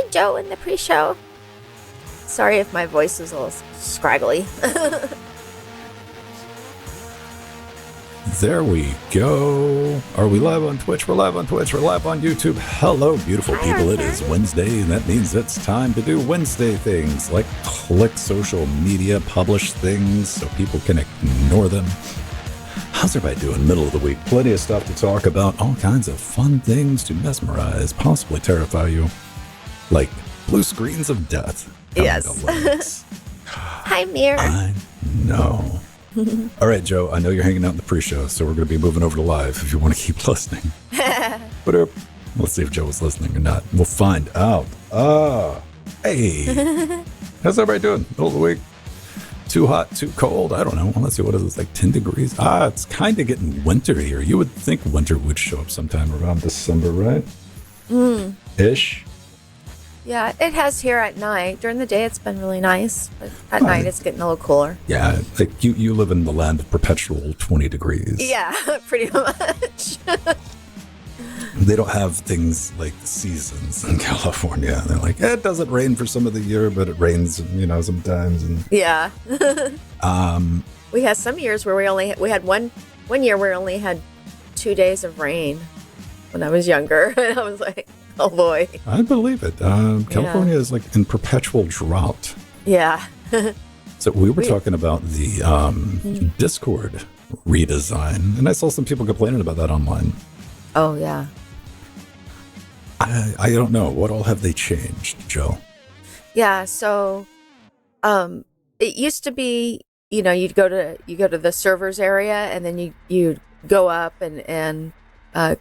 Hi, Joe, in the pre-show. Sorry if my voice is a little scraggly. There we go. Are we live on Twitch? We're live on Twitch. We're live on YouTube. Hello, beautiful people. It is Wednesday, and that means it's time to do Wednesday things like click social media, publish things so people can ignore them. How's everybody doing? Middle of the week. Plenty of stuff to talk about. All kinds of fun things to mesmerize, possibly terrify you. Like blue screens of death. Yes. Hi, Mir. I know. All right, Joe, I know you're hanging out in the pre-show, so we're going to be moving over to live if you want to keep listening. But let's see if Joe was listening or not. We'll find out. Hey. How's everybody doing? Middle of the week? Too hot, too cold? I don't know. Well, let's see, what is this, like 10 degrees? It's kind of getting winter here. You would think winter would show up sometime around December, right? Ish. Yeah, it has here at night. During the day, it's been really nice. But at night, it's getting a little cooler. Yeah, like you live in the land of perpetual 20 degrees. Yeah, pretty much. They don't have things like the seasons in California. They're like, it doesn't rain for some of the year, but it rains, sometimes. And yeah. We had some years where we had one year where we only had 2 days of rain when I was younger. And I was like, oh boy. I believe it. California is like in perpetual drought. Yeah. So we were talking about the Discord redesign, and I saw some people complaining about that online. Oh, yeah. I don't know. What all have they changed, Joe? Yeah, so it used to be, you'd go to the servers area, and then you go up and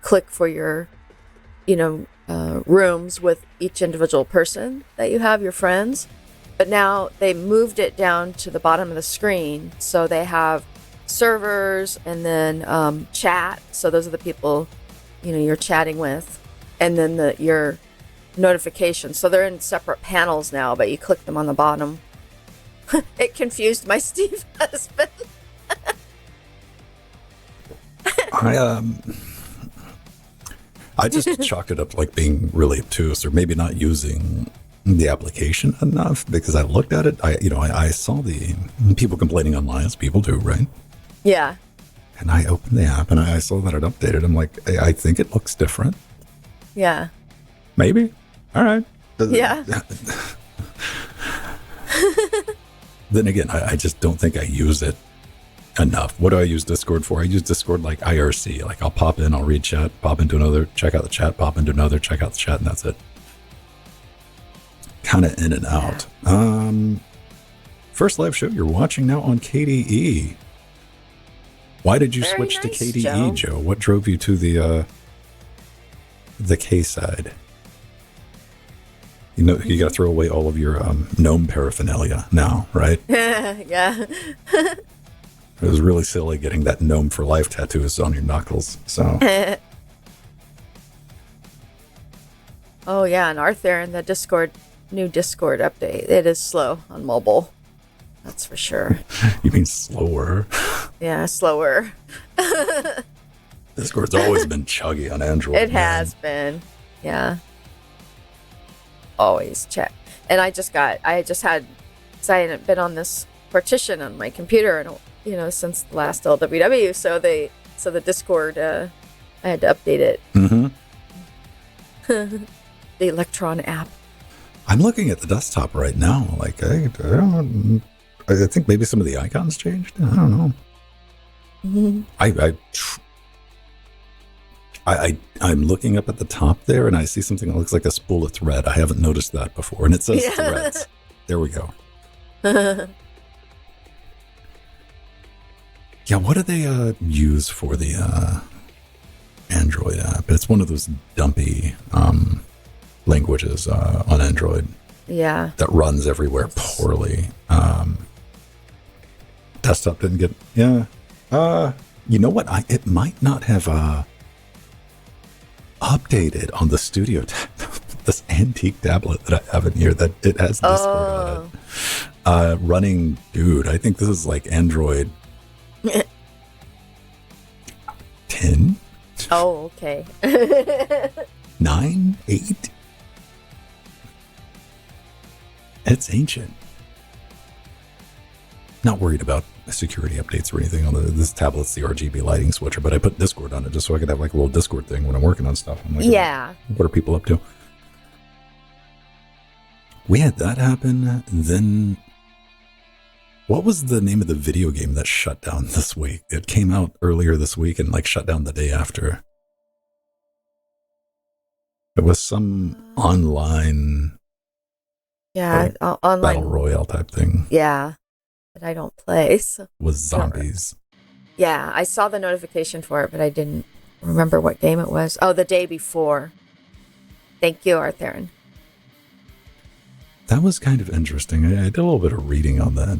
click for your, rooms with each individual person that you have, your friends. But now they moved it down to the bottom of the screen. So they have servers and then chat. So those are the people, you're chatting with. And then your notifications. So they're in separate panels now, but you click them on the bottom. It confused my Steve husband. I just chalk it up like being really obtuse, or maybe not using the application enough, because I looked at it. I saw the people complaining online, as people do, right? Yeah. And I opened the app and I saw that it updated. I'm like, I think it looks different. Yeah. Maybe. All right. Yeah. Then again, I just don't think I use it enough. What do I use Discord for? I use Discord like IRC. Like I'll pop in, I'll read chat, pop into another, check out the chat, pop into another, check out the chat, and that's it. Kind of in and out. First live show you're watching now on KDE. Why did you switch to KDE, Joe? What drove you to the K side? You got to throw away all of your gnome paraphernalia now, right? Yeah. It was really silly getting that gnome for life tattoos on your knuckles. So. Oh yeah, and Arthur in the new Discord update. It is slow on mobile. That's for sure. You mean slower? Yeah, slower. Discord's always been chuggy on Android. It has been. Yeah. Always check. And I hadn't been on this partition on my computer since the last LWDW. So the Discord, I had to update it. Mm-hmm. The Electron app. I'm looking at the desktop right now. Like, I think maybe some of the icons changed. I don't know. Mm-hmm. I'm looking up at the top there, and I see something that looks like a spool of thread. I haven't noticed that before, and it says threads. There we go. Yeah, what do they use for the Android app? It's one of those dumpy languages on Android. Yeah. That runs everywhere poorly. Desktop didn't get... Yeah. You know what? It might not have updated on the Studio tab. This antique tablet that I have in here, that it has Discord on it. Running, dude, I think this is like Android 10? Oh, okay. 9? 8? It's ancient. Not worried about security updates or anything on this tablet's the RGB lighting switcher, but I put Discord on it just so I could have like a little Discord thing when I'm working on stuff. I'm like, yeah. What are people up to? We had that happen. Then what was the name of the video game that shut down this week? It came out earlier this week and like shut down the day after. It was some online online battle royale type thing. Yeah. That I don't play. So. Was zombies. Yeah, I saw the notification for it, but I didn't remember what game it was. Oh, the day before. Thank you, Arthur. That was kind of interesting. I did a little bit of reading on that.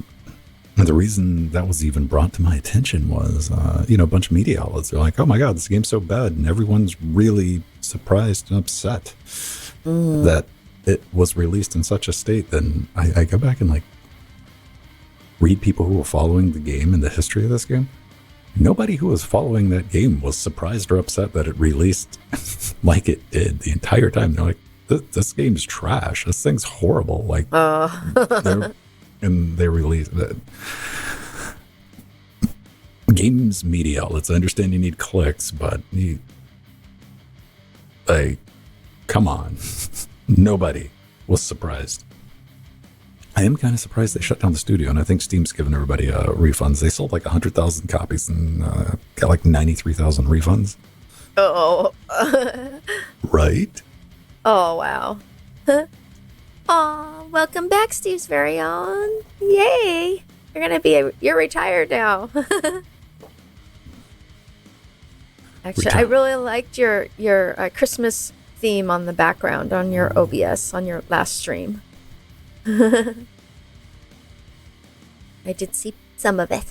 And the reason that was even brought to my attention was, a bunch of media outlets are like, oh my God, this game's so bad. And everyone's really surprised and upset that it was released in such a state. Then I go back and like read people who were following the game and the history of this game. Nobody who was following that game was surprised or upset that it released like it did the entire time. They're like, this game's trash. This thing's horrible. Like, and they released it. Games media outlets. I understand you need clicks, but come on. Nobody was surprised. I am kind of surprised they shut down the studio, and I think Steam's given everybody refunds. They sold like 100,000 copies and got like 93,000 refunds. Oh. Right? Oh, wow. Oh, welcome back, Steve's very own. Yay. You're retired now. Actually, I really liked your Christmas theme on the background on your OBS on your last stream. I did see some of it.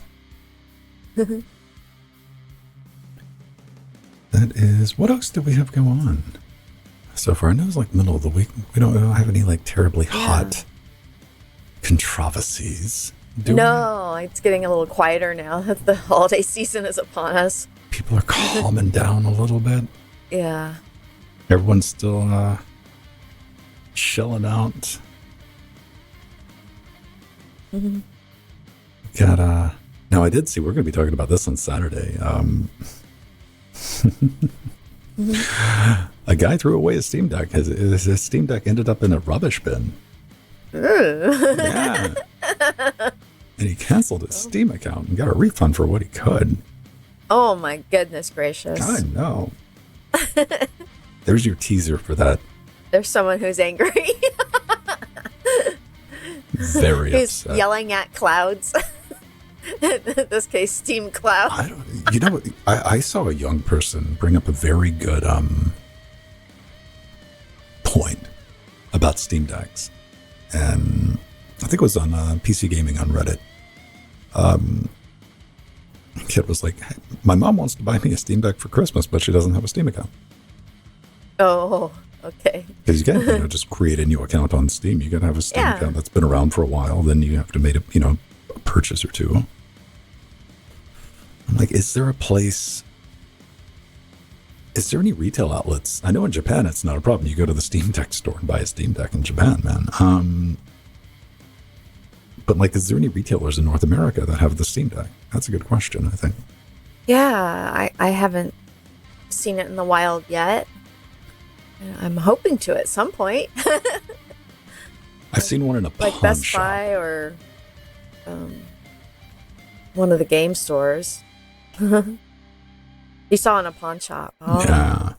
That is, what else do we have going on so far? I know it's like middle of the week. We don't have any like terribly hot controversies. No, it's getting a little quieter now that the holiday season is upon us. People are calming down a little bit. Yeah. Everyone's still chilling out. Got now I did see we're going to be talking about this on Saturday. A guy threw away his Steam Deck. His Steam Deck ended up in a rubbish bin. Yeah. And he canceled his Steam account and got a refund for what he could. Oh my goodness gracious. I know. There's your teaser for that. There's someone who's angry. Very He's upset. Yelling at clouds. In this case, Steam Cloud. I saw a young person bring up a very good point about Steam Decks. And I think it was on PC Gaming on Reddit. Kid was like, hey, my mom wants to buy me a Steam Deck for Christmas, but she doesn't have a Steam account. Oh, okay. Because you can't, just create a new account on Steam. You got to have a Steam account that's been around for a while. Then you have to make a purchase or two. I'm like, is there any retail outlets? I know in Japan it's not a problem. You go to the Steam Deck store and buy a Steam Deck in Japan, man. But like, is there any retailers in North America that have the Steam Deck? That's a good question, I think. Yeah, I haven't seen it in the wild yet. I'm hoping to at some point. I've seen one in a pawn like Best shop. Buy or one of the game stores. You saw in a pawn shop. Oh. Yeah.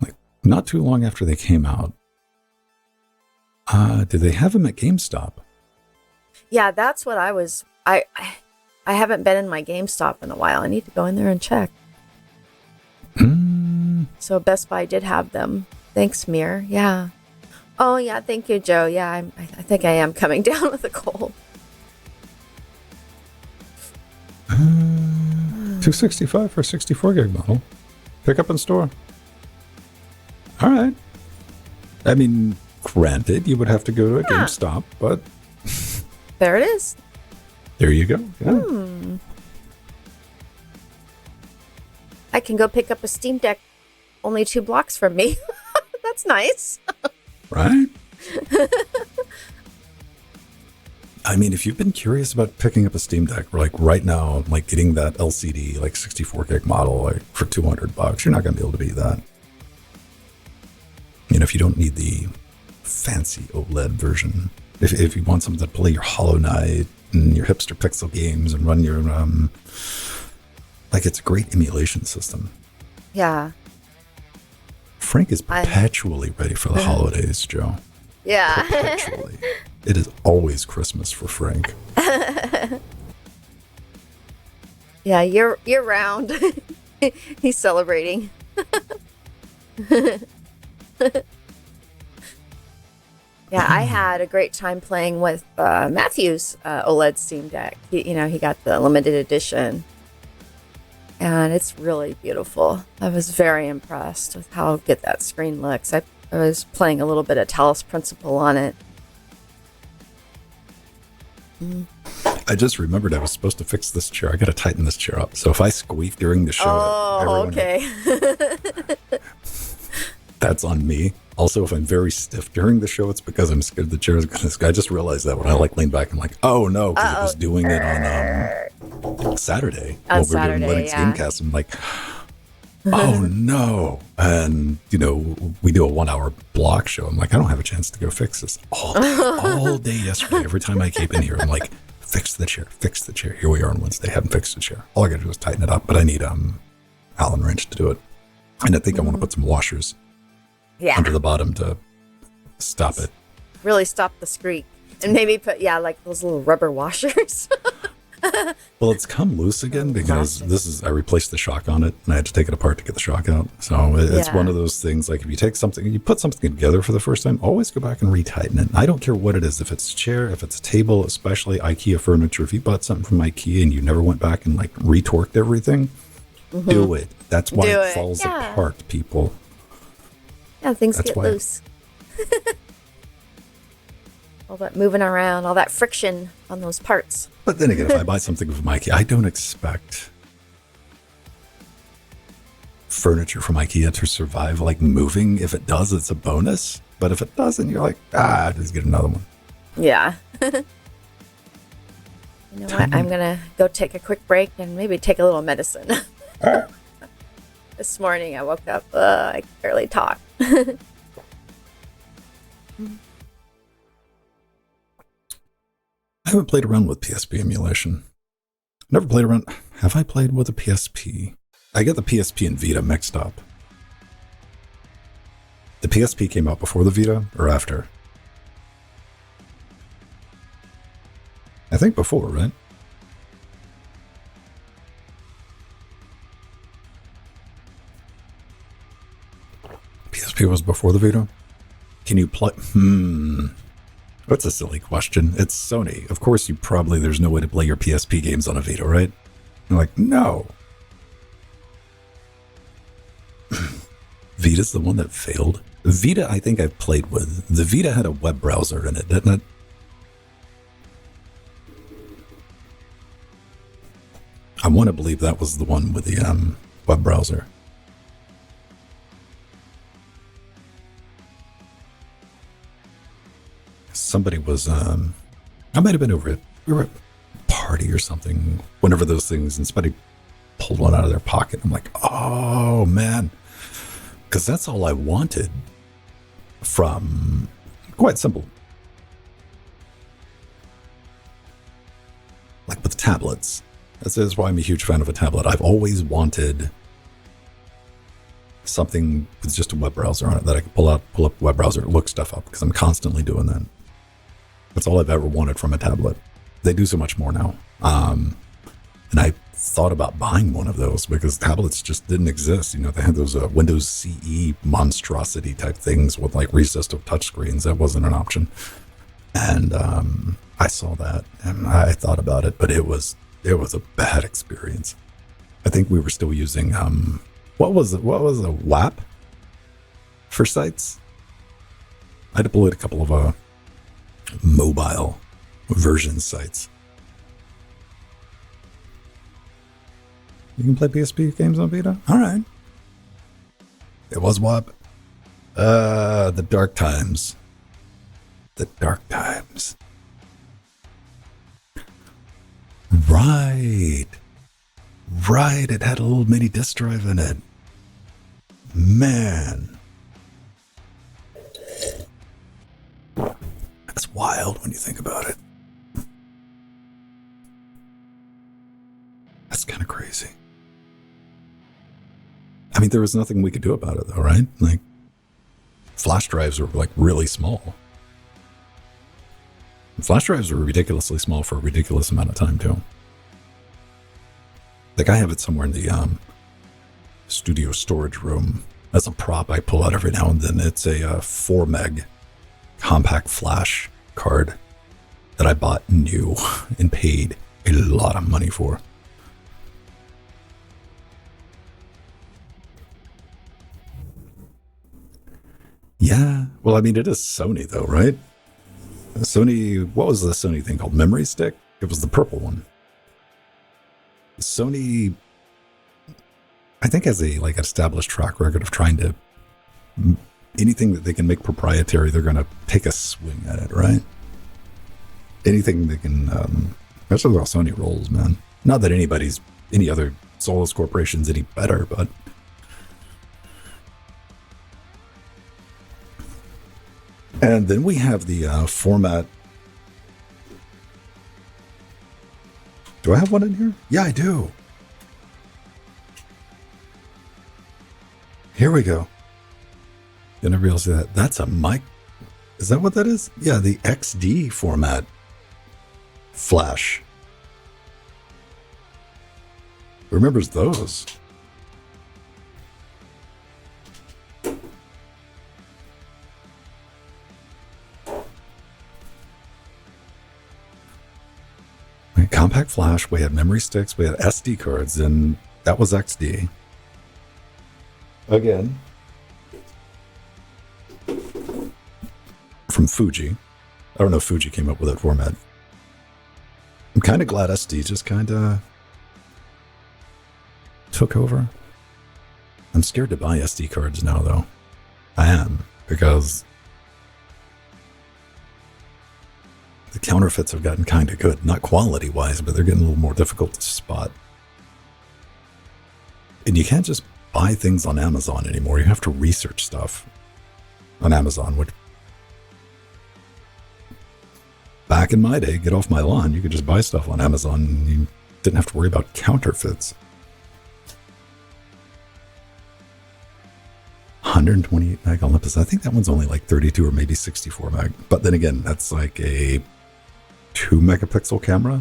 Like, not too long after they came out. Did they have them at GameStop? Yeah, that's what I was. I haven't been in my GameStop in a while. I need to go in there and check. So Best Buy did have them. Thanks, Mir. Yeah. Oh, yeah. Thank you, Joe. Yeah, I think I am coming down with a cold. 265 for a 64 gig model. Pick up in store. All right. I mean, granted, you would have to go to a GameStop, but there it is. There you go. Yeah. I can go pick up a Steam Deck only 2 blocks from me. That's nice. Right? I mean, if you've been curious about picking up a Steam Deck, like right now, like getting that LCD, like 64 gig model, like for $200, you're not going to be able to beat that. You know, if you don't need the fancy OLED version, if you want something to play your Hollow Knight and your hipster pixel games and run your, like it's a great emulation system. Yeah. Frank is perpetually ready for the holidays, Joe. Yeah. Perpetually. It is always Christmas for Frank. Yeah, year round. He's celebrating. Yeah, I had a great time playing with Matthew's OLED Steam Deck. He got the limited edition. And it's really beautiful. I was very impressed with how good that screen looks. I was playing a little bit of Talos Principle on it. I just remembered I was supposed to fix this chair. I got to tighten this chair up. So if I squeak during the show... Oh, okay. That's on me. Also, if I'm very stiff during the show, it's because I'm scared the chair is going to... I just realized that when I leaned back and oh no, because it was doing it on Saturday. On while we were doing Linux Gamecast. I'm like, oh no. And, we do a 1 hour block show. I'm like, I don't have a chance to go fix this. All day yesterday, every time I came in here, I'm like, fix the chair. Here we are on Wednesday. Haven't fixed the chair. All I got to do is tighten it up, but I need Allen wrench to do it. And I think I want to put some washers under the bottom to stop it. Really stop the squeak. And maybe put, like those little rubber washers. Well, it's come loose again because I replaced the shock on it and I had to take it apart to get the shock out. So it's one of those things, like if you take something, you put something together for the first time, always go back and retighten it. I don't care what it is. If it's a chair, if it's a table, especially IKEA furniture, if you bought something from IKEA and you never went back and retorqued everything, do it. That's why it falls apart, people. Yeah, things get loose. All that moving around, all that friction on those parts. But then again, if I buy something from IKEA, I don't expect furniture from IKEA to survive moving. If it does, it's a bonus. But if it doesn't, you're like, just get another one. Yeah. You know what? I'm going to go take a quick break and maybe take a little medicine. This morning I woke up, I could barely talk. I haven't played around with PSP emulation. Never played around. Have I played with a PSP? I get the PSP and Vita mixed up. The PSP came out before the Vita or after? I think before, right? PSP was before the Vita? Can you play? That's a silly question. It's Sony. Of course, there's no way to play your PSP games on a Vita, right? I'm like, no. Vita's the one that failed. Vita, I think I've played with. The Vita had a web browser in it, didn't it? I want to believe that was the one with the web browser. Somebody was, I might have been over it. We were at a party or something, whenever those things, and somebody pulled one out of their pocket. I'm like, oh man. Because that's all I wanted from, quite simple. Like with tablets. That's why I'm a huge fan of a tablet. I've always wanted something with just a web browser on it that I could pull up a web browser, look stuff up, because I'm constantly doing that. That's all I've ever wanted from a tablet. They do so much more now. And I thought about buying one of those because tablets just didn't exist. They had those Windows CE monstrosity type things with recessed touchscreens. That wasn't an option. And I saw that and I thought about it, but it was a bad experience. I think we were still using, what was it? WAP for sites? I deployed a couple of mobile version sites. You can play PSP games on Vita? All right. It was WAP. The dark times. The dark times. Right. Right. It had a little mini disk drive in it. Man. That's wild when you think about it. That's kind of crazy. I mean, there was nothing we could do about it, though, right? Like, flash drives were, like, really small. And flash drives were ridiculously small for a ridiculous amount of time, too. Like, I have it somewhere in the studio storage room as a prop I pull out every now and then. It's a 4 meg compact flash card that I bought new and paid a lot of money for. Yeah, well, I mean, it is Sony, though, right? Sony, what was the Sony thing called? Memory stick? It was the purple one. Sony, I think, has a like established track record of trying to anything that they can make proprietary, they're going to take a swing at it, right? Anything they can. That's how Sony rolls, man. Not that any other soulless corporation's any better, but. And then we have the format. Do I have one in here? Yeah, I do. Here we go. You never realize that. That's a mic. Is that what that is? Yeah, the XD format flash. Who remembers those? Compact flash, we had memory sticks, we had SD cards, and that was XD. Again, from Fuji. I don't know if Fuji came up with that format. I'm kind of glad SD just kind of took over. I'm scared to buy SD cards now, though. I am, because the counterfeits have gotten kind of good. Not quality-wise, but they're getting a little more difficult to spot. And you can't just buy things on Amazon anymore. You have to research stuff on Amazon, which back in my day, get off my lawn, you could just buy stuff on Amazon and you didn't have to worry about counterfeits. 128 meg Olympus. I think that one's only like 32 or maybe 64 meg. But then again, that's like a 2 megapixel camera.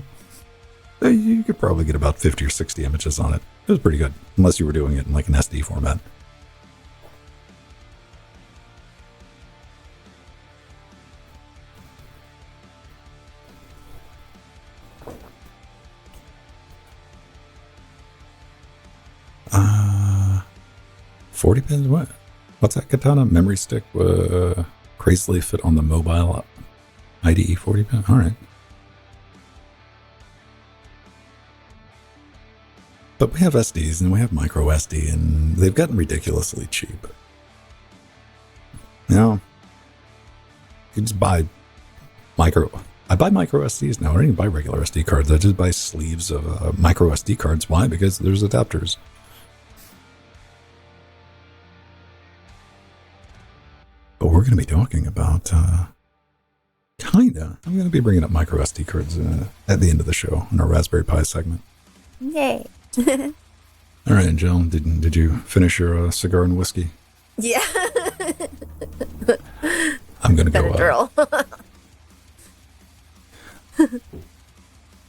You could probably get about 50 or 60 images on it. It was pretty good, unless you were doing it in like an SD format. Uh, 40 pins, what? What's that katana? Memory stick, crazily fit on the mobile IDE 40 pin? All right. But we have SDs and we have micro SD, and they've gotten ridiculously cheap. Now, you can just buy I buy micro SDs now. I don't even buy regular SD cards. I just buy sleeves of micro SD cards. Why? Because there's adapters. But we're going to be talking about, I'm going to be bringing up micro SD cards at the end of the show in our Raspberry Pi segment. Yay. All right, Jill, did you finish your cigar and whiskey? Yeah. I'm going to go drill.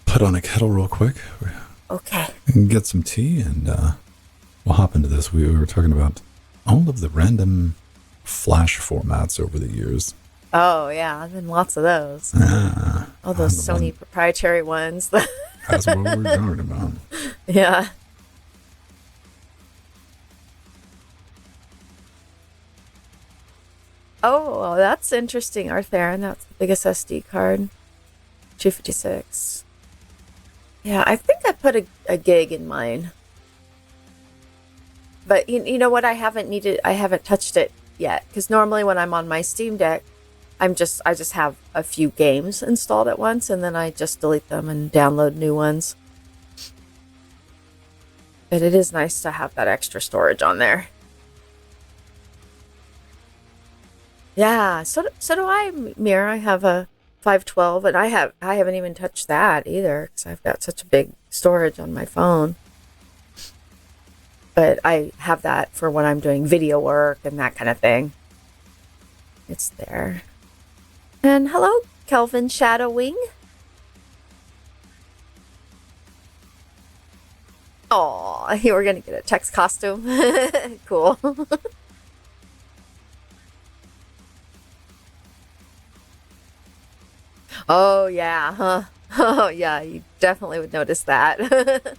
Put on a kettle real quick. Okay. And get some tea, and we'll hop into this. We were talking about all of the random flash formats over the years. Oh, yeah. I've been lots of those. All those Sony proprietary ones. That's what we're talking about. Yeah. Oh, well, that's interesting, Arthur. That's the biggest SD card. 256. Yeah, I think I put a gig in mine. But you know what? I haven't touched it yet. Because normally when I'm on my Steam Deck, I just have a few games installed at once, and then I just delete them and download new ones. But it is nice to have that extra storage on there. Yeah, so do I, Mir. I have a 512, and I haven't even touched that either because I've got such a big storage on my phone. But I have that for when I'm doing video work and that kind of thing. It's there. And hello, Kelvin Shadowwing. Oh, you were gonna get a text costume. Cool. Oh yeah, huh? Oh yeah, you definitely would notice that.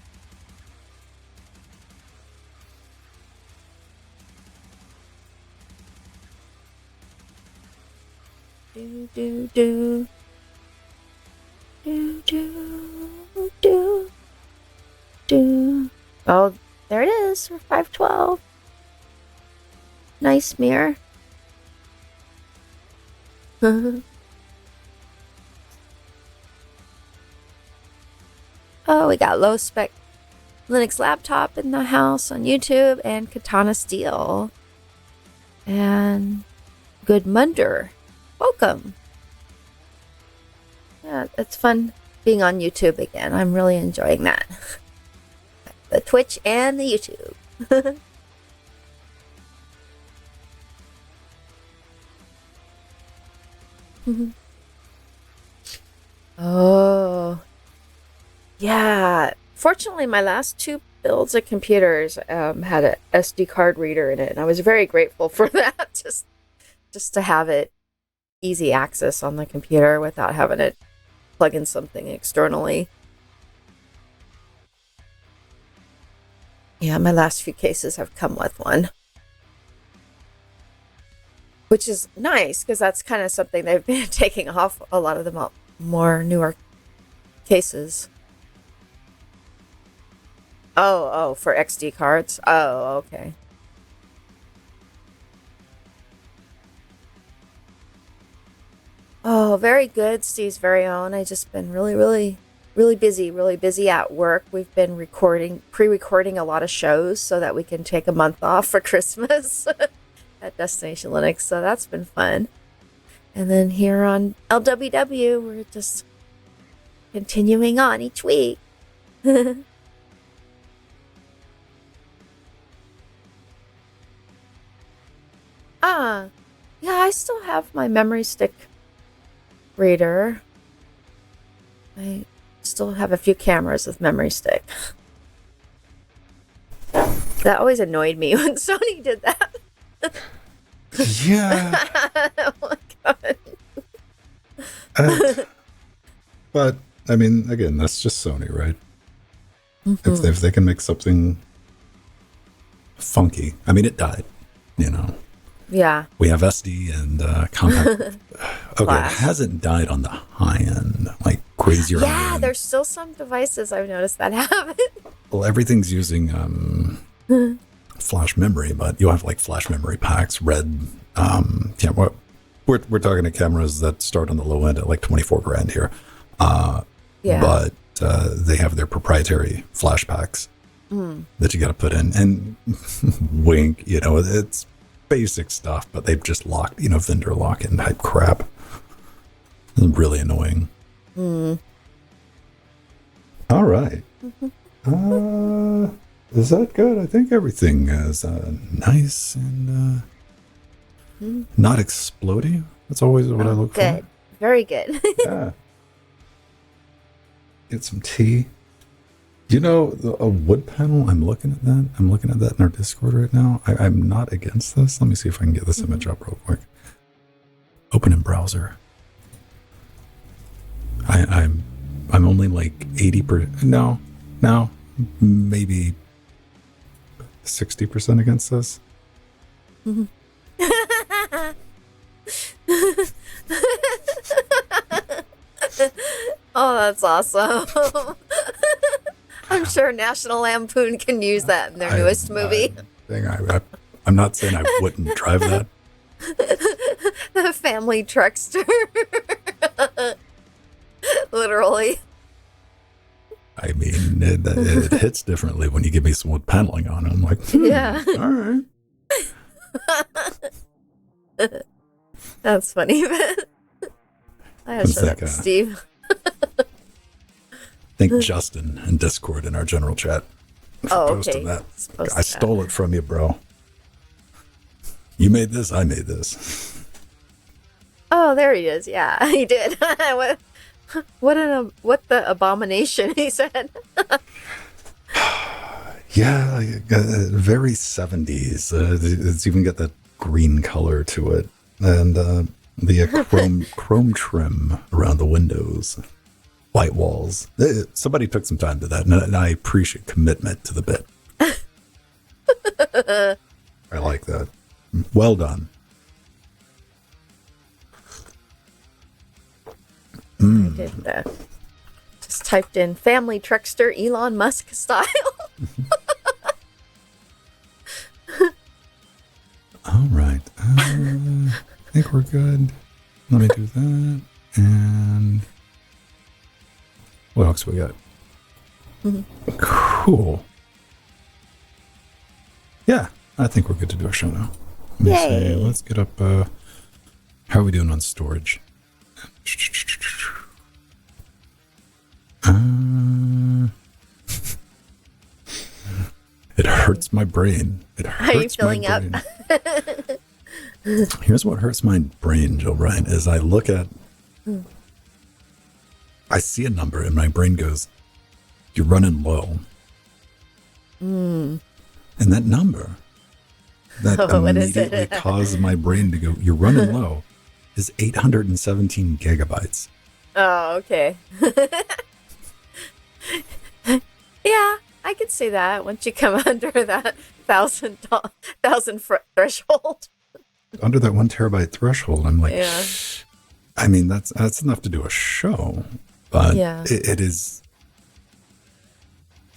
Do do do do do do do. Oh, there it is for 512. Nice mirror. Oh, we got low spec Linux laptop in the house on YouTube and Katana Steel. And Good Munder. Welcome. Yeah, it's fun being on YouTube again. I'm really enjoying that. The Twitch and the YouTube. Oh. Yeah. Fortunately, my last two builds of computers had a SD card reader in it, and I was very grateful for that. Just to have it easy access on the computer without having to plug in something externally. Yeah, my last few cases have come with one, which is nice because that's kind of something they've been taking off a lot of the more newer cases. Oh, for XD cards. Oh, okay. Oh, very good, Steve's very own. I just been really busy at work. We've been pre-recording a lot of shows so that we can take a month off for Christmas at Destination Linux. So that's been fun. And then here on LWDW, we're just continuing on each week. Yeah, I still have my memory stick reader. I still have a few cameras with memory stick. That always annoyed me when Sony did that. Yeah. Oh my God. But, I mean, again, that's just Sony, right? Mm-hmm. If they can make something funky. I mean, it died, you know. Yeah. We have SD and compact. Okay, Flash. It hasn't died on the high end, like crazy. Yeah, there's still some devices I've noticed that have it. Well, everything's using flash memory, but you have like flash memory packs, red. Yeah, what we're talking to cameras that start on the low end at like 24 grand here. Yeah. But they have their proprietary flash packs that you got to put in, and wink, you know, it's basic stuff, but they've just locked, you know, vendor lock-in type crap. It's really annoying. All right. Is that good? I think everything is nice and not exploding. That's always what I look for. Good. Very good. Yeah. Get some tea. You know, a wood panel, I'm looking at that. I'm looking at that in our Discord right now. I'm not against this. Let me see if I can get this image up real quick. Open in browser. I'm only like 80%. No, maybe 60% against this. Oh, that's awesome. I'm sure National Lampoon can use that in their newest movie. I'm not saying I wouldn't drive that. The family truckster. Literally. I mean, and it hits differently when you give me some wood paneling on it. I'm like, Yeah. all right. That's funny. I have to show that to like, Steve. Thank Justin in Discord in our general chat for posting that. I stole it from you, bro. You made this, I made this. Oh, there he is. Yeah, he did. What the abomination, he said. Yeah, very 70s. It's even got that green color to it. And the chrome trim around the windows. White walls. Somebody took some time to that, and I appreciate commitment to the bit. I like that. Well done. I did that. Just typed in family trickster Elon Musk style. All right. I think we're good. Let me do that. And what else we got? Cool. Yeah, I think we're good to do a show now. Let me see. Let's get up. How are we doing on storage? It hurts my brain. It hurts Are you filling my brain. Up? Here's what hurts my brain, Jill Ryan, is I look at, I see a number and my brain goes, you're running low. And that number that immediately caused my brain to go, you're running low, is 817 gigabytes. Oh, okay. Yeah, I could see that once you come under that 1,000 threshold. Under that 1 terabyte threshold, I'm like, yeah. I mean, that's enough to do a show, but yeah.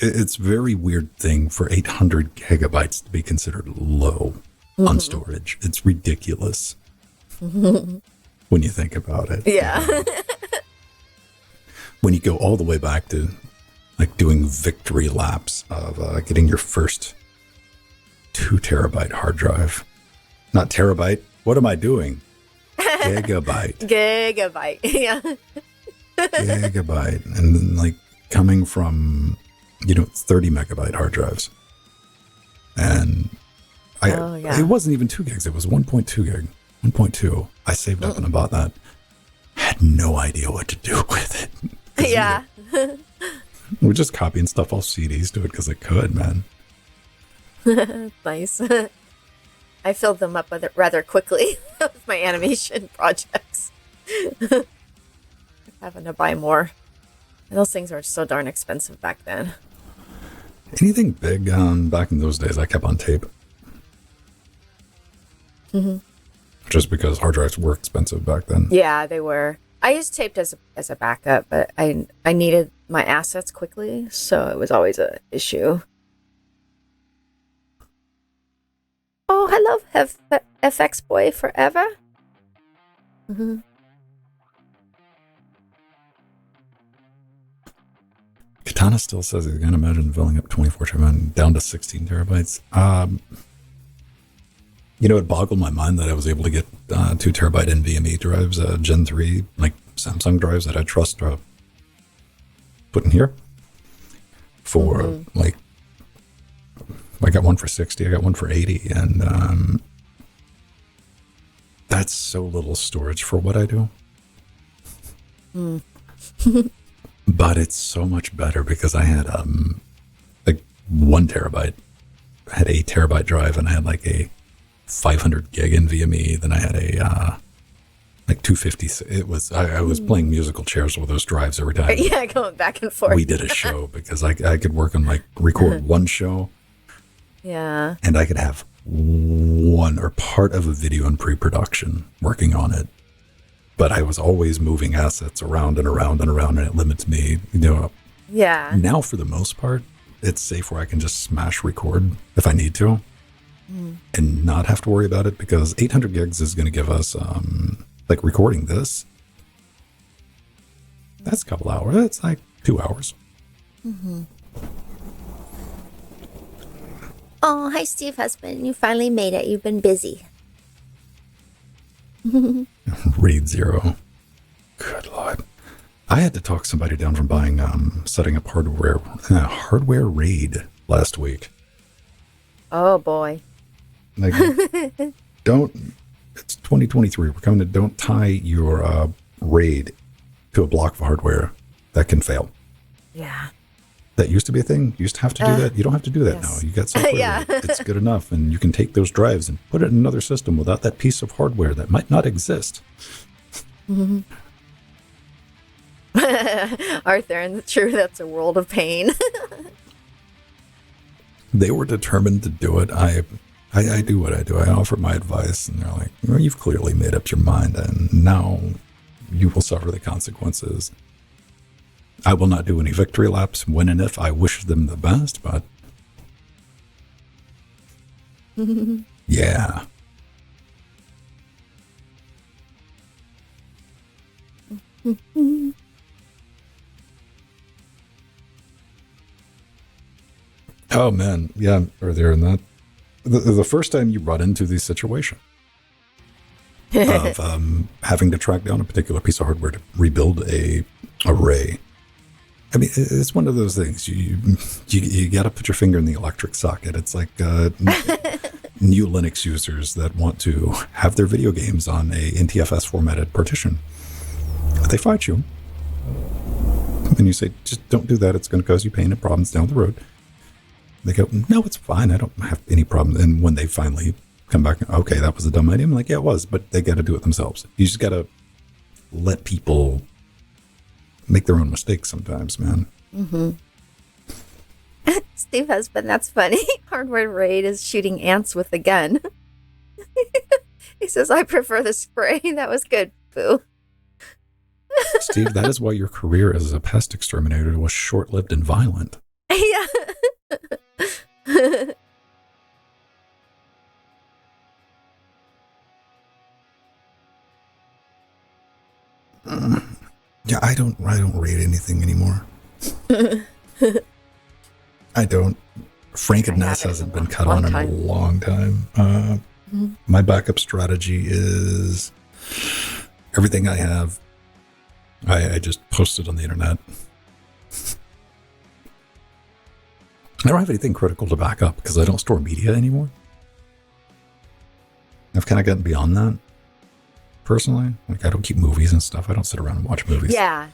It's a very weird thing for 800 gigabytes to be considered low on storage. It's ridiculous when you think about it. Yeah. When you go all the way back to like doing victory laps of getting your first 2 terabyte hard drive. Not terabyte. What am I doing? Gigabyte. Gigabyte. Yeah. Gigabyte. And then like coming from, 30 megabyte hard drives. And it wasn't even 2 gigs. It was 1.2 gig. 1.2. I saved up and I bought that. Had no idea what to do with it. Yeah. We're just copying stuff off CDs to it because I could, man. Nice. I filled them up rather quickly with my animation projects. Having to buy more. And those things were so darn expensive back then. Anything big back in those days, I kept on tape. Just because hard drives were expensive back then. Yeah, they were. I used taped as a backup, but I needed my assets quickly, so it was always an issue. Oh, hello, FX Boy Forever. Katana still says he's gonna imagine filling up 24/7 down to 16 terabytes. It boggled my mind that I was able to get 2 terabyte NVMe drives, Gen 3, like Samsung drives that I trust put in here for like, I got one for 60, I got one for 80, and that's so little storage for what I do. But it's so much better because I had like 1 terabyte, I had a terabyte drive, and I had like a 500 gig NVMe. Then I had a like 250. It was I was playing musical chairs with those drives every time. Yeah, going back and forth. We did a show because I could work on record one show. Yeah. And I could have one or part of a video in pre-production working on it. But I was always moving assets around and around and around, and it limits me. Yeah. Now, for the most part, it's safe where I can just smash record if I need to and not have to worry about it, because 800 gigs is going to give us, like recording this, that's a couple hours. That's like 2 hours. Oh, hi, Steve husband. You finally made it. You've been busy. RAID 0. Good Lord. I had to talk somebody down from buying, setting up hardware RAID last week. Oh, boy. Like, it's 2023. We're coming to, don't tie your RAID to a block of hardware that can fail. Yeah. That used to be a thing. You used to have to do that. You don't have to do that now. You got software. Yeah. It's good enough. And you can take those drives and put it in another system without that piece of hardware that might not exist. Mm-hmm. Arthur, and true, that's a world of pain. They were determined to do it. I do what I do. I offer my advice, and they're like, well, you've clearly made up your mind, and now you will suffer the consequences. I will not do any victory laps when and if I wish them the best, but yeah. Oh man, yeah, earlier in that, the first time you run into the situation of having to track down a particular piece of hardware to rebuild a array. I mean, it's one of those things. You got to put your finger in the electric socket. It's like new Linux users that want to have their video games on a NTFS formatted partition. They fight you, and you say, "Just don't do that. It's going to cause you pain and problems down the road." They go, "No, it's fine. I don't have any problem." And when they finally come back, okay, that was a dumb idea. I'm like, "Yeah, it was," but they got to do it themselves. You just got to let people make their own mistakes sometimes, man. Mm-hmm. Steve husband, that's funny. Hardware RAID is shooting ants with a gun. He says, "I prefer the spray." That was good, Boo. Steve, that is why your career as a pest exterminator was short-lived and violent. Yeah. Yeah, I don't rate anything anymore. I don't. Frank and Ness hasn't been cut on in a long time. My backup strategy is everything I have, I just post it on the internet. I don't have anything critical to back up because I don't store media anymore. I've kind of gotten beyond that. Personally, like I don't keep movies and stuff. I don't sit around and watch movies. Yeah,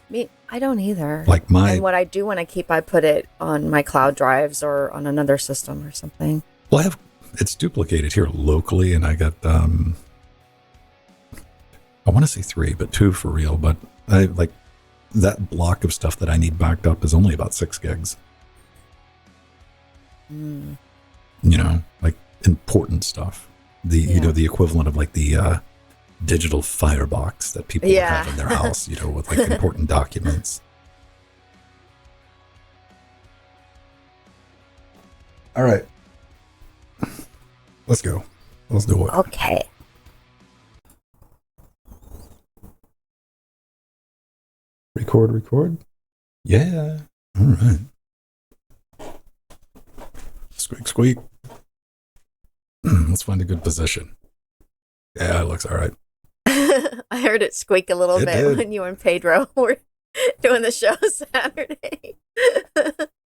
I don't either. Like and what I do when I keep, I put it on my cloud drives or on another system or something. Well, it's duplicated here locally, and I got I want to say 3, but 2 for real. But I like that block of stuff that I need backed up is only about 6 gigs. You know, like important stuff. The equivalent of like the digital firebox that people have in their house, with like important documents. All right. Let's go. Let's do it. Okay. Record. Yeah. All right. Squeak. Let's find a good position. Yeah, it looks all right. I heard it squeak a little bit when you and Pedro were doing the show Saturday.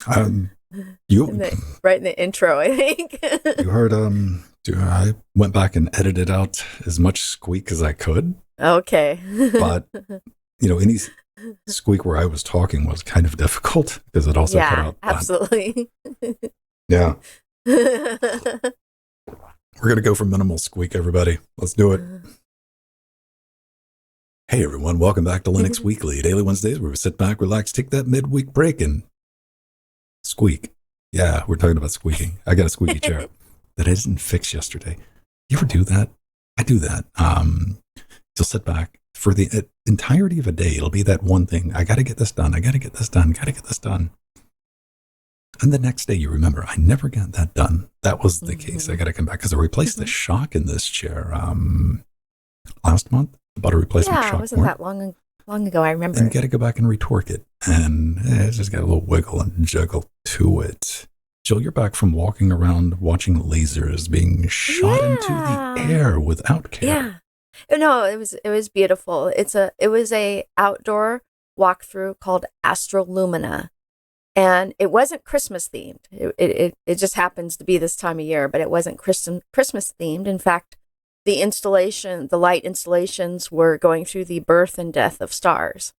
Right in the intro, I think. You heard, I went back and edited out as much squeak as I could. Okay. But, any squeak where I was talking was kind of difficult because it also cut out. Absolutely. Yeah. We're going to go for minimal squeak, everybody. Let's do it. Hey, everyone. Welcome back to Linux Weekly, daily Wednesdays where we sit back, relax, take that midweek break, and squeak. Yeah, we're talking about squeaking. I got a squeaky chair that I didn't fix yesterday. You ever do that? I do that. You'll sit back for the entirety of a day. It'll be that one thing. I got to get this done. Got to get this done. And the next day you remember, I never got that done. That was the case. I got to come back because I replaced the shock in this chair last month. About a replacement shock. Yeah, it wasn't that long ago. I remember. And got to go back and retorque it. And it's just got a little wiggle and juggle to it. Jill, you're back from walking around watching lasers being shot into the air without care. Yeah. No, it was beautiful. It was a outdoor walkthrough called Astrolumina. And it wasn't Christmas themed. It just happens to be this time of year, but it wasn't Christmas themed. In fact, the light installations were going through the birth and death of stars.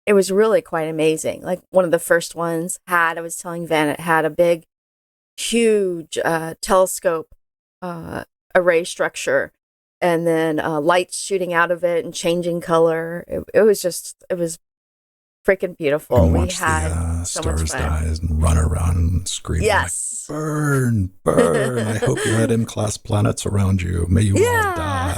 It was really quite amazing. Like one of the first ones I was telling Van, it had a big, huge telescope array structure, and then lights shooting out of it and changing color. It was freaking beautiful. And watch the stars die and run around and scream. Yes. Like, burn, burn. I hope you had M-class planets around you. May you all die.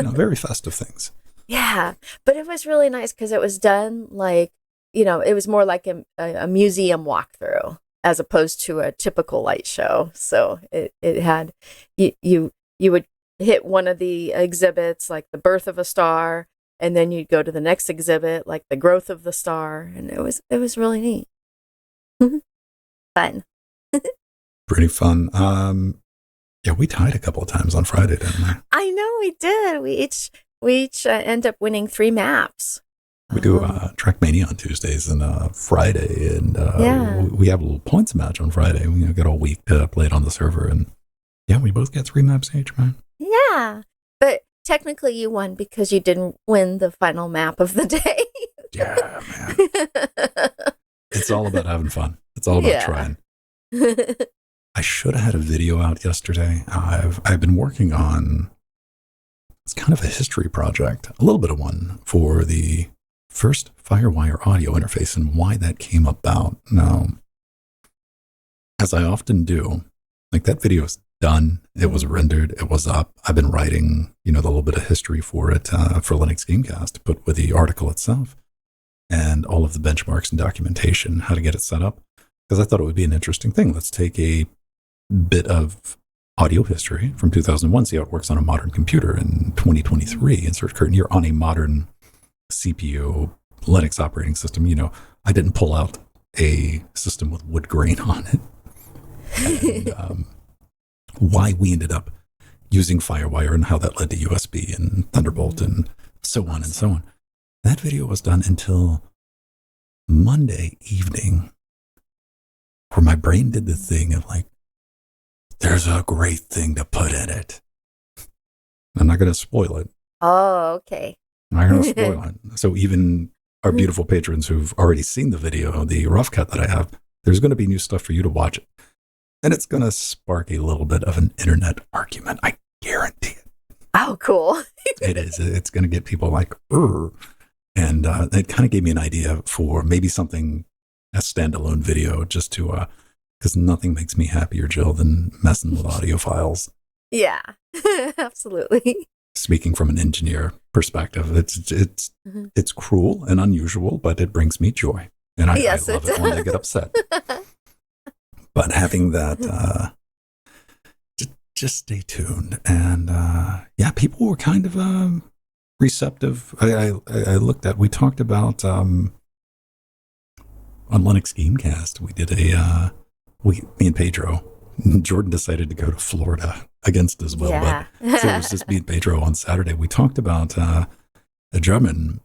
Very festive things. Yeah. But it was really nice because it was done like, it was more like a museum walkthrough as opposed to a typical light show. So it had, you would hit one of the exhibits, like the birth of a star, and then you'd go to the next exhibit, like the growth of the star. And it was really neat. Fun. Pretty fun. Yeah, we tied a couple of times on Friday, didn't we? I know we did. We each end up winning 3 maps. We do Trackmania on Tuesdays and Friday, and we have a little points match on Friday. We get all week to play it on the server, and we both get 3 maps each, man. Yeah, but technically you won because you didn't win the final map of the day. Yeah, man. It's all about having fun. It's all about trying. I should have had a video out yesterday. I've been working on, it's kind of a history project, a little bit of one for the first Firewire audio interface and why that came about. Now, as I often do, like that video is done. It was rendered. It was up. I've been writing, the little bit of history for it for Linux Gamecast to put with the article itself and all of the benchmarks and documentation, how to get it set up. Because I thought it would be an interesting thing. Let's take a bit of audio history from 2001, see how it works on a modern computer in 2023. Insert curtain here on a modern CPU Linux operating system. I didn't pull out a system with wood grain on it. And, why we ended up using Firewire and how that led to USB and Thunderbolt and so on and so on. That video was done until Monday evening, where my brain did the thing of like, there's a great thing to put in it. I'm not going to spoil it. Oh, okay. I'm not going to spoil it. So even our beautiful patrons who've already seen the video, the rough cut that I have, there's going to be new stuff for you to watch. And it's going to spark a little bit of an internet argument. I guarantee it. Oh, cool. It is. It's going to get people like, Urgh. And it kind of gave me an idea for maybe something, a standalone video, just to, because nothing makes me happier, Jill, than messing with audio files. Yeah, absolutely. Speaking from an engineer perspective, it's cruel and unusual, but it brings me joy. And I love it when they get upset. But having that, just stay tuned. And people were kind of receptive. I looked at, we talked about on Linux Gamecast, we did me and Pedro, Jordan decided to go to Florida against his will. Yeah. But so it was just me and Pedro on Saturday. We talked about a German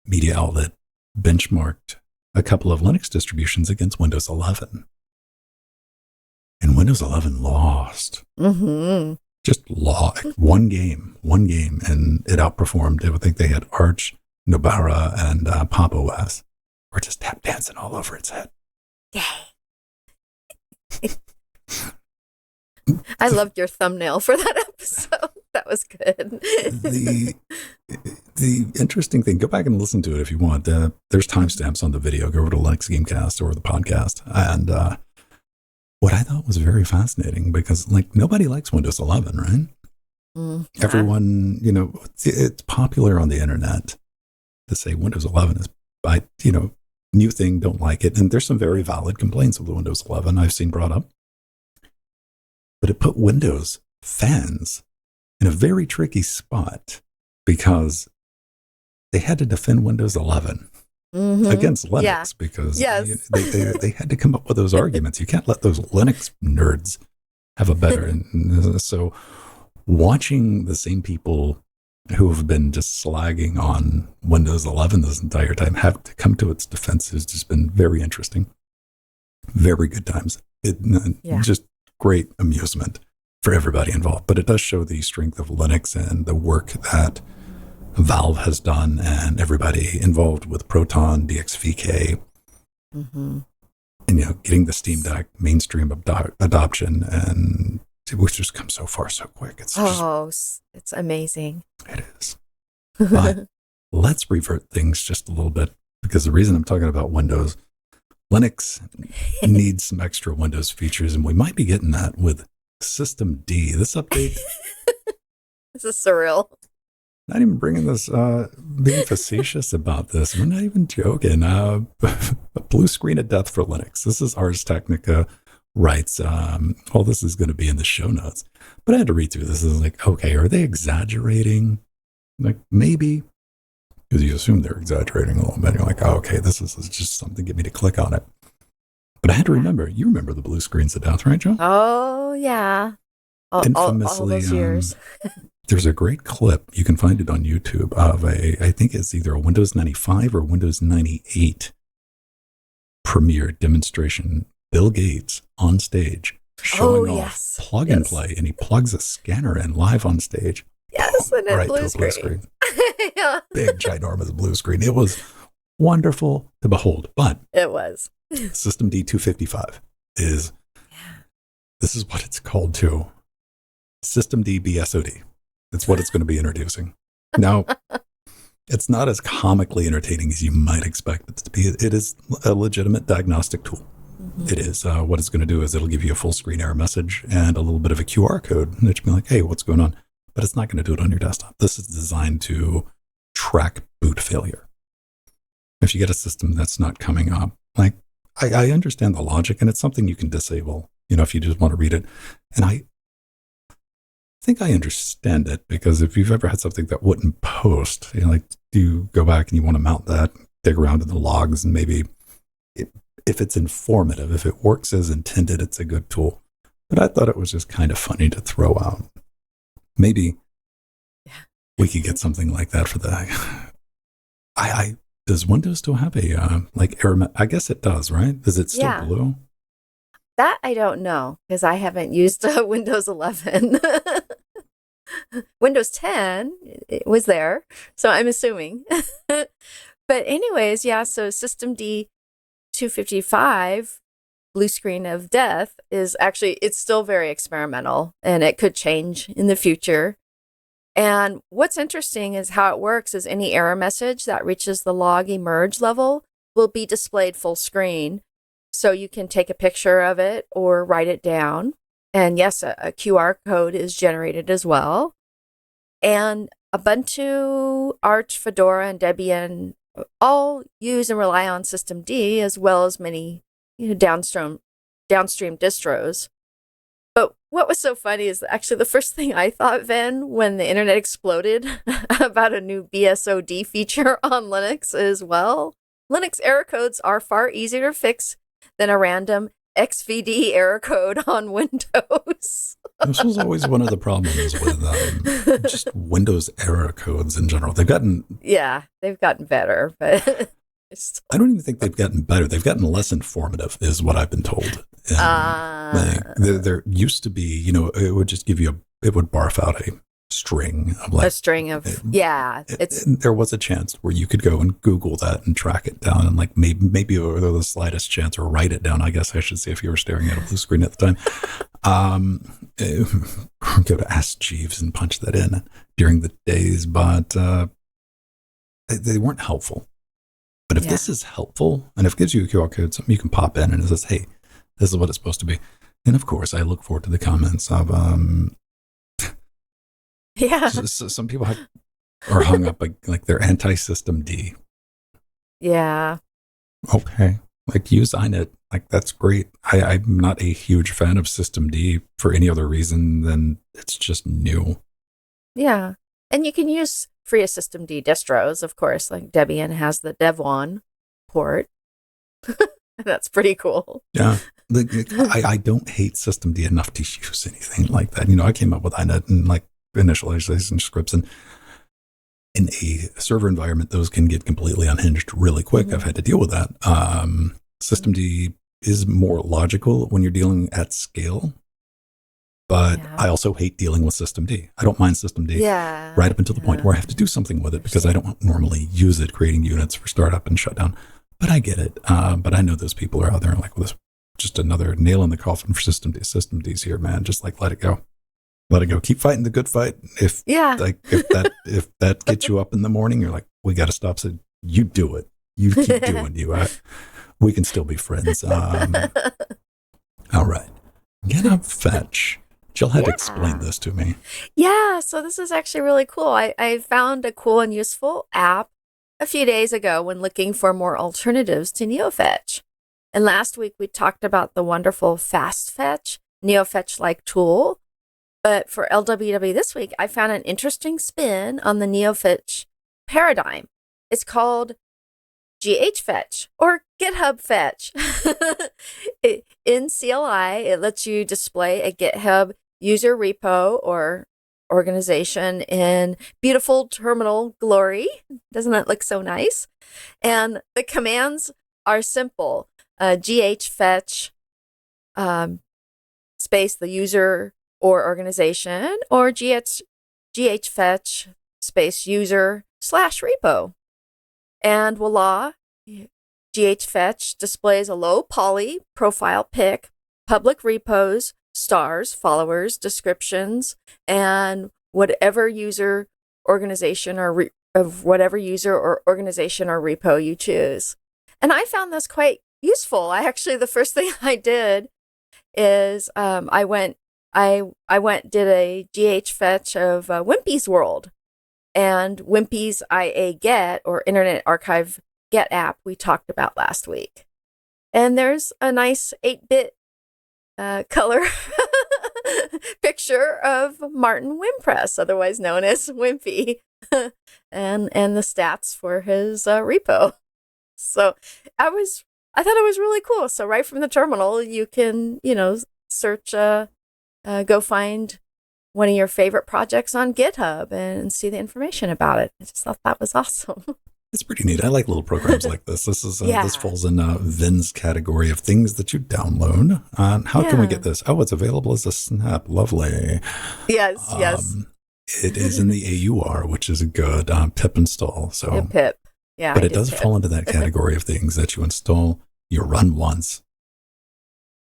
media outlet benchmarked a couple of Linux distributions against Windows 11. And Windows 11 lost. Mm-hmm. Just lost. One game, and it outperformed. I think they had Arch, Nobara, and Pop OS. We're just tap dancing all over its head. Yay. I loved your thumbnail for that episode. That was good. The interesting thing, go back and listen to it if you want. There's timestamps on the video. Go over to Linux Gamecast or the podcast. And what I thought was very fascinating, because nobody likes Windows 11, right? Mm-hmm. Everyone, it's popular on the internet to say Windows 11 is, new thing, don't like it. And there's some very valid complaints with Windows 11 I've seen brought up. But it put Windows fans in a very tricky spot because they had to defend Windows 11. against Linux Yeah. because Yes. they had to come up with those arguments. You can't let those Linux nerds have a better. And so watching the same people who have been just slagging on Windows 11 this entire time have to come to its defense has just been very interesting. Very good times. Just great amusement for everybody involved. But it does show the strength of Linux and the work that Valve has done and everybody involved with Proton, DXVK, and getting the Steam Deck mainstream adoption, and which just come so far so quick. It's amazing. It is. But let's revert things just a little bit, because the reason I'm talking about Windows, Linux needs some extra Windows features, and we might be getting that with System D. This update. This is surreal. Not even bringing this, being facetious about this. We're not even joking. A blue screen of death for Linux. This is Ars Technica writes, all this is going to be in the show notes. But I had to read through this. This is like, okay, are they exaggerating? Like, maybe. Because you assume they're exaggerating a little bit. You're like, oh, okay, this is just something to get me to click on it. But I had to remember, you remember the blue screens of death, right, Joe? Oh, yeah. Infamously, all those years. There's a great clip, you can find it on YouTube, of I think it's either a Windows 95 or Windows 98 premiere demonstration. Bill Gates on stage showing off plug and play, and he plugs a scanner in live on stage. Yes, and right blue to a blue screen. Yeah. Big, ginormous blue screen. It was wonderful to behold. But it was. System D255 is, this is what it's called too. System D BSOD. That's what it's going to be introducing. Now, it's not as comically entertaining as you might expect it to be. It is a legitimate diagnostic tool. It is. What it's going to do is it'll give you a full screen error message and a little bit of a QR code that you'll be like, hey, what's going on? But it's not going to do it on your desktop. This is designed to track boot failure. If you get a system that's not coming up, like, I understand the logic, and it's something you can disable, if you just want to read it. And I think I understand it, because if you've ever had something that wouldn't post, like, you go back and you want to mount that, dig around in the logs, and maybe if it's informative, if it works as intended, it's a good tool. But I thought it was just kind of funny to throw out. Maybe we could get something like that for the. Does Windows still have a error? I guess it does, right? Is it still blue? That I don't know, because I haven't used Windows 11. Windows 10, it was there, so I'm assuming. But anyways, so System D 255, blue screen of death, is actually, it's still very experimental, and it could change in the future. And what's interesting is how it works is any error message that reaches the log emerge level will be displayed full screen. So you can take a picture of it or write it down. And yes, a QR code is generated as well. And Ubuntu, Arch, Fedora, and Debian all use and rely on System D, as well as many downstream distros. But what was so funny is actually the first thing I thought, Ven, when the internet exploded about a new BSOD feature on Linux is, well, Linux error codes are far easier to fix than a random XVD error code on Windows. This was always one of the problems with just Windows error codes in general. They've gotten better, but I don't even think they've gotten better. They've gotten less informative, is what I've been told. There used to be, it would just give you it would barf out a string of there was a chance where you could go and Google that and track it down, and maybe over the slightest chance, or write it down, I guess I should say, if you were staring at a blue screen at the time. Go to Ask Jeeves and punch that in during the days, but they weren't helpful. But if this is helpful, and if it gives you a QR code, something you can pop in, and it says, hey, this is what it's supposed to be. And of course, I look forward to the comments of, so some people are hung up like they're anti-System D. Yeah. Okay. Use iNet. That's great. I'm not a huge fan of System D for any other reason than it's just new. Yeah. And you can use free System D distros, of course, like Debian has the Dev one. support. That's pretty cool. Yeah. I don't hate systemd enough to use anything like that. I came up with iNet and like initialization scripts, and in a server environment, those can get completely unhinged really quick. I've had to deal with that. Systemd is more logical when you're dealing at scale, but I also hate dealing with systemd. I don't mind systemd right up until the point where I have to do something with it because I don't normally use it creating units for startup and shutdown. But I get it. But I know those people are out there like, well, this is just another nail in the coffin for systemd. Systemd's here, man. Just like let it go. Let it go. Keep fighting the good fight. If that gets you up in the morning, you're like, we got to stop. So you do it. You keep doing you. We can still be friends. All right. GitHub Fetch. Jill had to explain this to me. Yeah. So this is actually really cool. I found a cool and useful app a few days ago when looking for more alternatives to NeoFetch. And last week we talked about the wonderful FastFetch, NeoFetch-like tool. But for LWDW this week, I found an interesting spin on the NeoFetch paradigm. It's called GHFetch or GitHub Fetch. In CLI, it lets you display a GitHub user repo or organization in beautiful terminal glory. Doesn't that look so nice? And the commands are simple. GHFetch space the user or organization, or GHFetch space user /repo. And voila, GHFetch displays a low poly profile pic, public repos, stars, followers, descriptions, and whatever user organization or whatever user or organization or repo you choose. And I found this quite useful. The first thing I did is I went did a GHFetch of Wimpy's World, and Wimpy's IA Get or Internet Archive Get app we talked about last week. And there's a nice 8-bit color picture of Martin Wimpress, otherwise known as Wimpy, and the stats for his repo. So I thought it was really cool. So right from the terminal, you can, search, go find one of your favorite projects on GitHub and see the information about it. I just thought that was awesome. It's pretty neat. I like little programs like this. This is this falls in Vin's category of things that you download. How can we get this? Oh, it's available as a snap. Lovely. Yes. It is in the AUR, which is a good pip install. So pip. Yeah. But it does fall into that category of things that you install, you run once,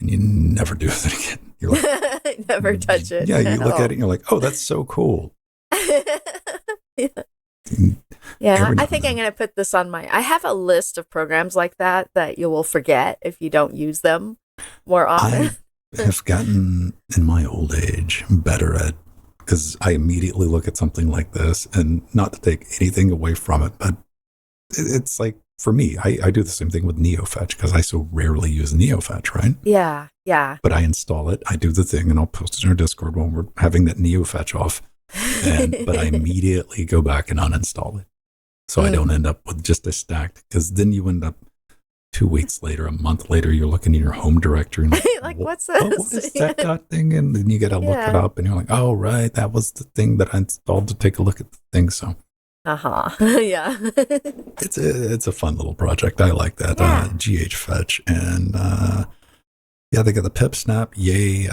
and you never do it again. You're like, never touch it. Yeah, you look at it and you're like, oh, that's so cool. Yeah, I think I'm going to put this on I have a list of programs like that you will forget if you don't use them more often. I have gotten, in my old age, better at, because I immediately look at something like this, and not to take anything away from it, but it's like, for me, I do the same thing with NeoFetch because I so rarely use NeoFetch, right? Yeah. But I install it, I do the thing, and I'll post it in our Discord when we're having that NeoFetch off. But I immediately go back and uninstall it. So I don't end up with just a stacked, because then you end up 2 weeks later, a month later, you're looking in your home directory and like, what's this? Oh, what is that thing? And then you got to look it up, and you're like, oh, right, that was the thing that I installed to take a look at the thing. So yeah. It's a fun little project. I like that. GHFetch. And they got the pip snap. Yay.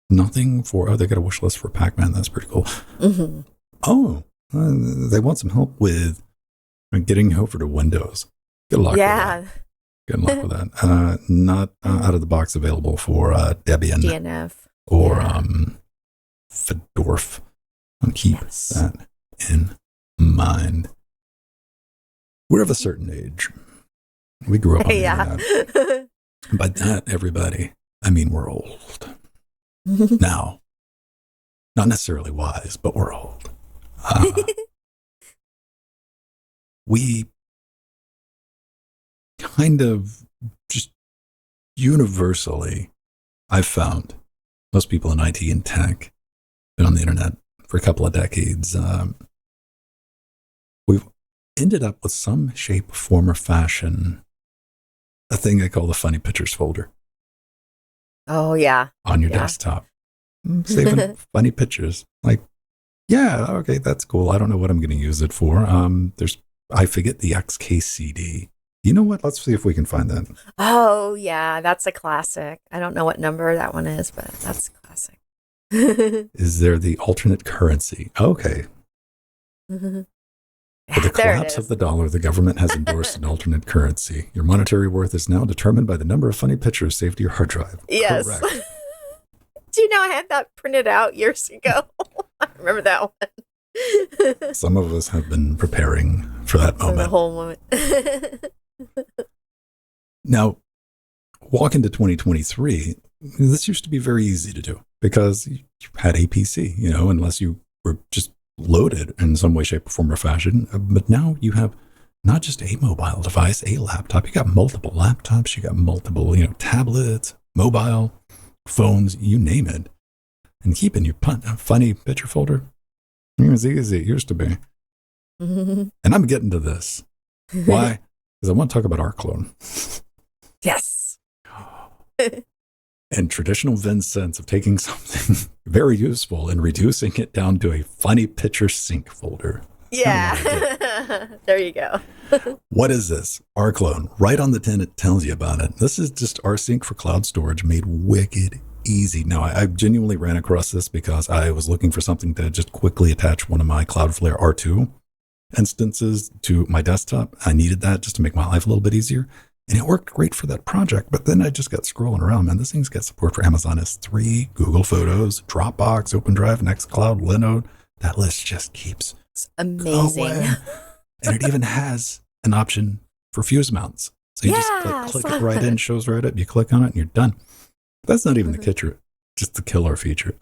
Nothing for, they got a wish list for Pac-Man. That's pretty cool. Mm-hmm. Oh, they want some help with getting over to Windows. Good luck with that. Good luck with that. Not out of the box available for Debian. DNF. Or Fedorf. I'll keep that in mind. We're of a certain age. We grew up on the internet. By that, everybody, I mean we're old. Now, not necessarily wise, but we're old. We kind of just universally, I've found, most people in IT and tech, been on the internet for a couple of decades. We've ended up with some shape, form, or fashion a thing I call the funny pictures folder. Oh, yeah. On your desktop. Saving funny pictures. Like, yeah, okay, that's cool. I don't know what I'm going to use it for. I forget the XKCD. You know what? Let's see if we can find that. Oh, yeah, that's a classic. I don't know what number that one is, but that's classic. Is there the alternate currency? Okay. With the collapse of the dollar, the government has endorsed an alternate currency. Your monetary worth is now determined by the number of funny pictures saved to your hard drive. Yes. Correct. Do you know I had that printed out years ago? I remember that one. Some of us have been preparing for that moment. For the whole moment. Now, walk into 2023, this used to be very easy to do because you had a PC, unless you were just loaded in some way, shape, or form or fashion. But now you have not just a mobile device, a laptop. You got multiple laptops. You got multiple, tablets, mobile phones, you name it. And keeping your funny picture folder, it was easy as it used to be. And I'm getting to this. Why? Because I want to talk about our clone. Yes. And traditional Vin's sense of taking something very useful and reducing it down to a funny picture sync folder. Yeah. There you go. What is this? Our clone. Right on the tin, it tells you about it. This is just rsync for cloud storage made wicked easy. Now, I genuinely ran across this because I was looking for something to just quickly attach one of my Cloudflare R2 instances to my desktop. I needed that just to make my life a little bit easier. And it worked great for that project. But then I just got scrolling around, man. This thing's got support for Amazon S3, Google Photos, Dropbox, OpenDrive, Nextcloud, Linode. That list just keeps it's amazing. going. And it even has an option for fuse mounts. So you just click it right in, shows right up. You click on it and you're done. That's not even the killer, just the killer feature.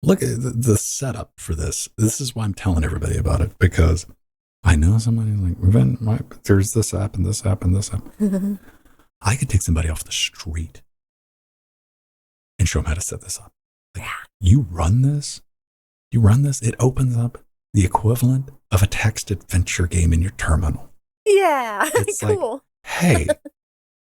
Look at the setup for this. This is why I'm telling everybody about it, because I know somebody's like, there's this app and this app and this app. I could take somebody off the street and show them how to set this up. Like, you run this, it opens up the equivalent of a text adventure game in your terminal. Yeah, it's cool. Like, hey,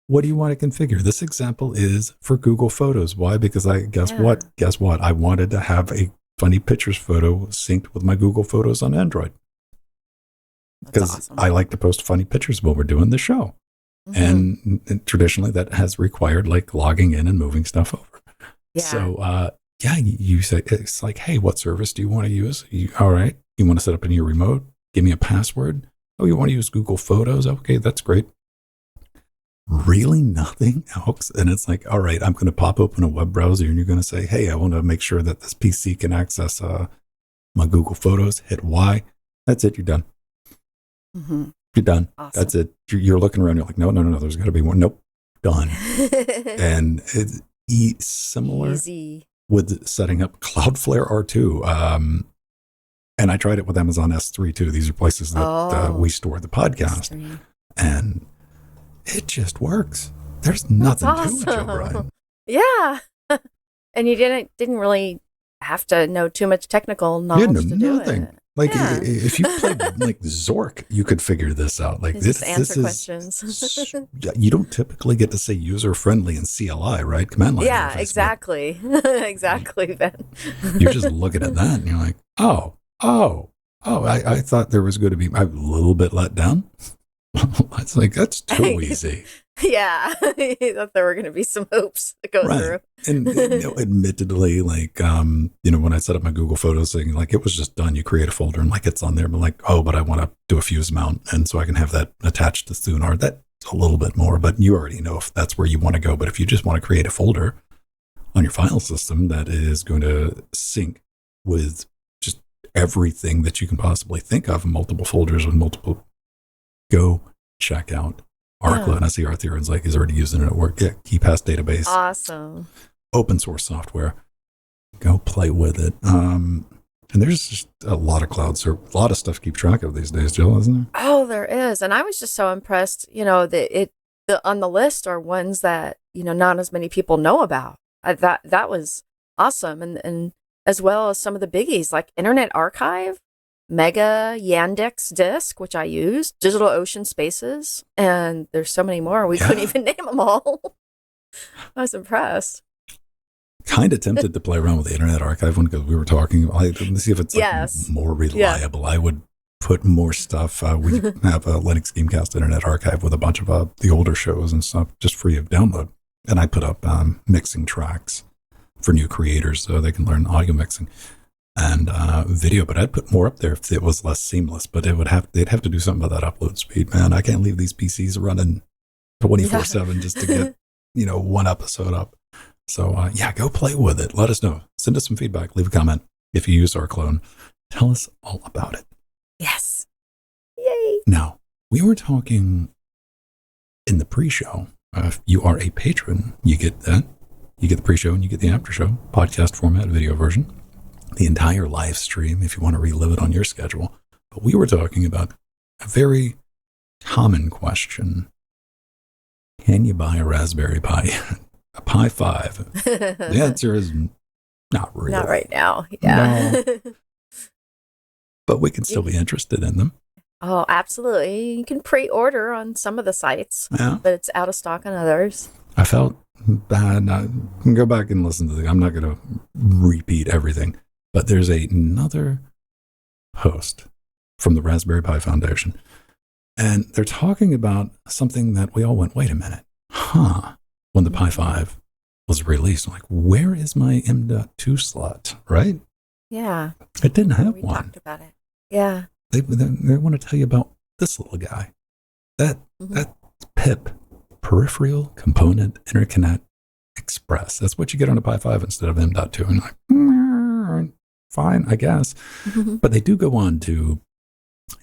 what do you want to configure? This example is for Google Photos. Why? Because guess what? I wanted to have a funny pictures photo synced with my Google Photos on Android. Because awesome. I like to post funny pictures while we're doing the show. And traditionally that has required like logging in and moving stuff over. Yeah. So, you say, it's like, hey, what service do you want to use? All right. You want to set up in your remote? Give me a password. Oh, you want to use Google Photos? Okay, that's great. Really nothing else. And it's like, all right, I'm going to pop open a web browser and you're going to say, hey, I want to make sure that this PC can access my Google Photos. Hit Y. That's it. You're done. You're done. Awesome. That's it. You're looking around. You're like, no. There's got to be one. Nope. Done. And it's similar Easy. With setting up Cloudflare R2. And I tried it with Amazon S3 too. These are places that we store the podcast. S3. And it just works. There's nothing to it, Joe Brian. Yeah. And you didn't really have to know too much technical knowledge to do it. Like if you played like Zork, you could figure this out. Like this questions. You don't typically get to say user friendly in CLI, right? Command line. Yeah, exactly. Exactly, Ben. You're just looking at that and you're like, I thought there was going to be a little bit let down. It's like, that's too easy. Yeah. I thought there were going to be some hoops to go through. And admittedly, like, when I set up my Google Photos thing, like it was just done. You create a folder and like it's on there. But like, but I want to do a fuse mount. And so I can have that attached to Thunar. That's a little bit more, but you already know if that's where you want to go. But if you just want to create a folder on your file system that is going to sync with just everything that you can possibly think of, multiple folders with multiple, go check out Arclo. And I see Arthur is like, he's already using it at work. Yeah, KeyPass database. Awesome. Open source software. Go play with it. And there's just a lot of clouds, or a lot of stuff to keep track of these days, Jill, isn't there? Oh, there is. And I was just so impressed, that on the list are ones that, not as many people know about. That was awesome. And as well as some of the biggies like Internet Archive. Mega Yandex Disk, which I use, Digital Ocean Spaces, and there's so many more. We couldn't even name them all. I was impressed. Kind of tempted to play around with the Internet Archive one because we were talking. Let's see if it's more reliable. Yeah. I would put more stuff. We have a Linux Gamecast Internet Archive with a bunch of the older shows and stuff just free of download. And I put up mixing tracks for new creators so they can learn audio mixing and video. But I'd put more up there if it was less seamless. But they'd have to do something about that upload speed, man. I can't leave these PCs running 24/7 just to get one episode up. So go play with it. Let us know. Send us some feedback. Leave a comment if you use our clone. Tell us all about it. Yes. Yay. Now, we were talking in the pre-show. If you are a patron, you get that. You get the pre-show and you get the after-show, podcast format, video version, the entire live stream if you want to relive it on your schedule. But we were talking about a very common question. Can you buy a Raspberry Pi? A Pi 5? The answer is not really. Not right now. Yeah. No. But we can still be interested in them. Oh, absolutely. You can pre-order on some of the sites, but it's out of stock on others. I felt bad. I can go back and listen to I'm not going to repeat everything, but there's another post from the Raspberry Pi Foundation, and they're talking about something that we all went, wait a minute, when the Pi 5 was released, I'm like, where is my M.2 slot, right? Yeah. It didn't have we one. Talked about it. Yeah. They want to tell you about this little guy. That PIP, Peripheral Component Interconnect Express. That's what you get on a Pi 5 instead of M.2. And like, fine, I guess. But they do go on to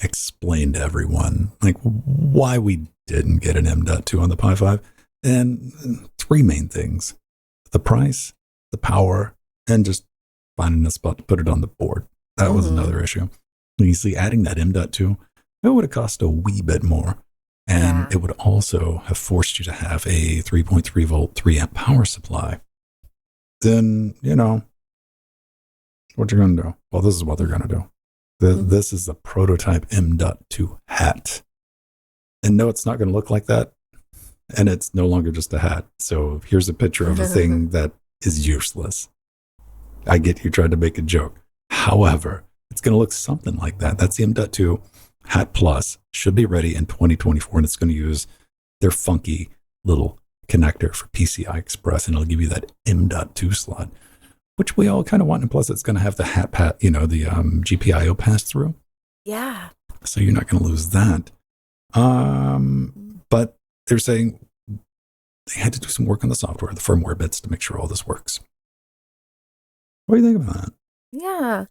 explain to everyone like why we didn't get an M.2 on the Pi 5. And three main things: the price, the power, and just finding a spot to put it on the board. That was another issue. You see, adding that M.2, it would have cost a wee bit more. And it would also have forced you to have a 3.3 volt, 3 amp power supply. Then, what you're going to do? Well, this is what they're going to do. This is the prototype M.2 hat. And no, it's not going to look like that. And it's no longer just a hat. So here's a picture of a thing that is useless. I get you tried to make a joke. However, it's going to look something like that. That's the M.2 Hat Plus. Should be ready in 2024, and it's going to use their funky little connector for PCI Express, and it'll give you that M.2 slot, which we all kind of want. And plus, it's going to have the the GPIO pass through. Yeah. So you're not going to lose that. But they're saying they had to do some work on the software, the firmware bits, to make sure all this works. What do you think about that? Yeah.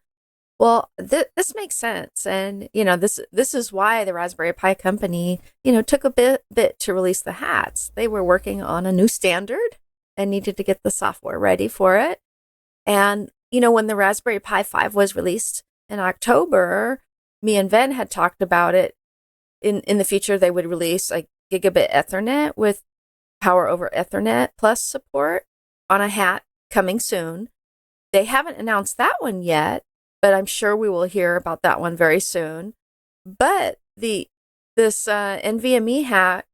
Well, this makes sense. And, this is why the Raspberry Pi company, took a bit to release the hats. They were working on a new standard and needed to get the software ready for it. And, when the Raspberry Pi 5 was released in October, me and Ven had talked about it. In the future, they would release like gigabit Ethernet with power over Ethernet plus support on a hat coming soon. They haven't announced that one yet, but I'm sure we will hear about that one very soon. But this NVMe hat,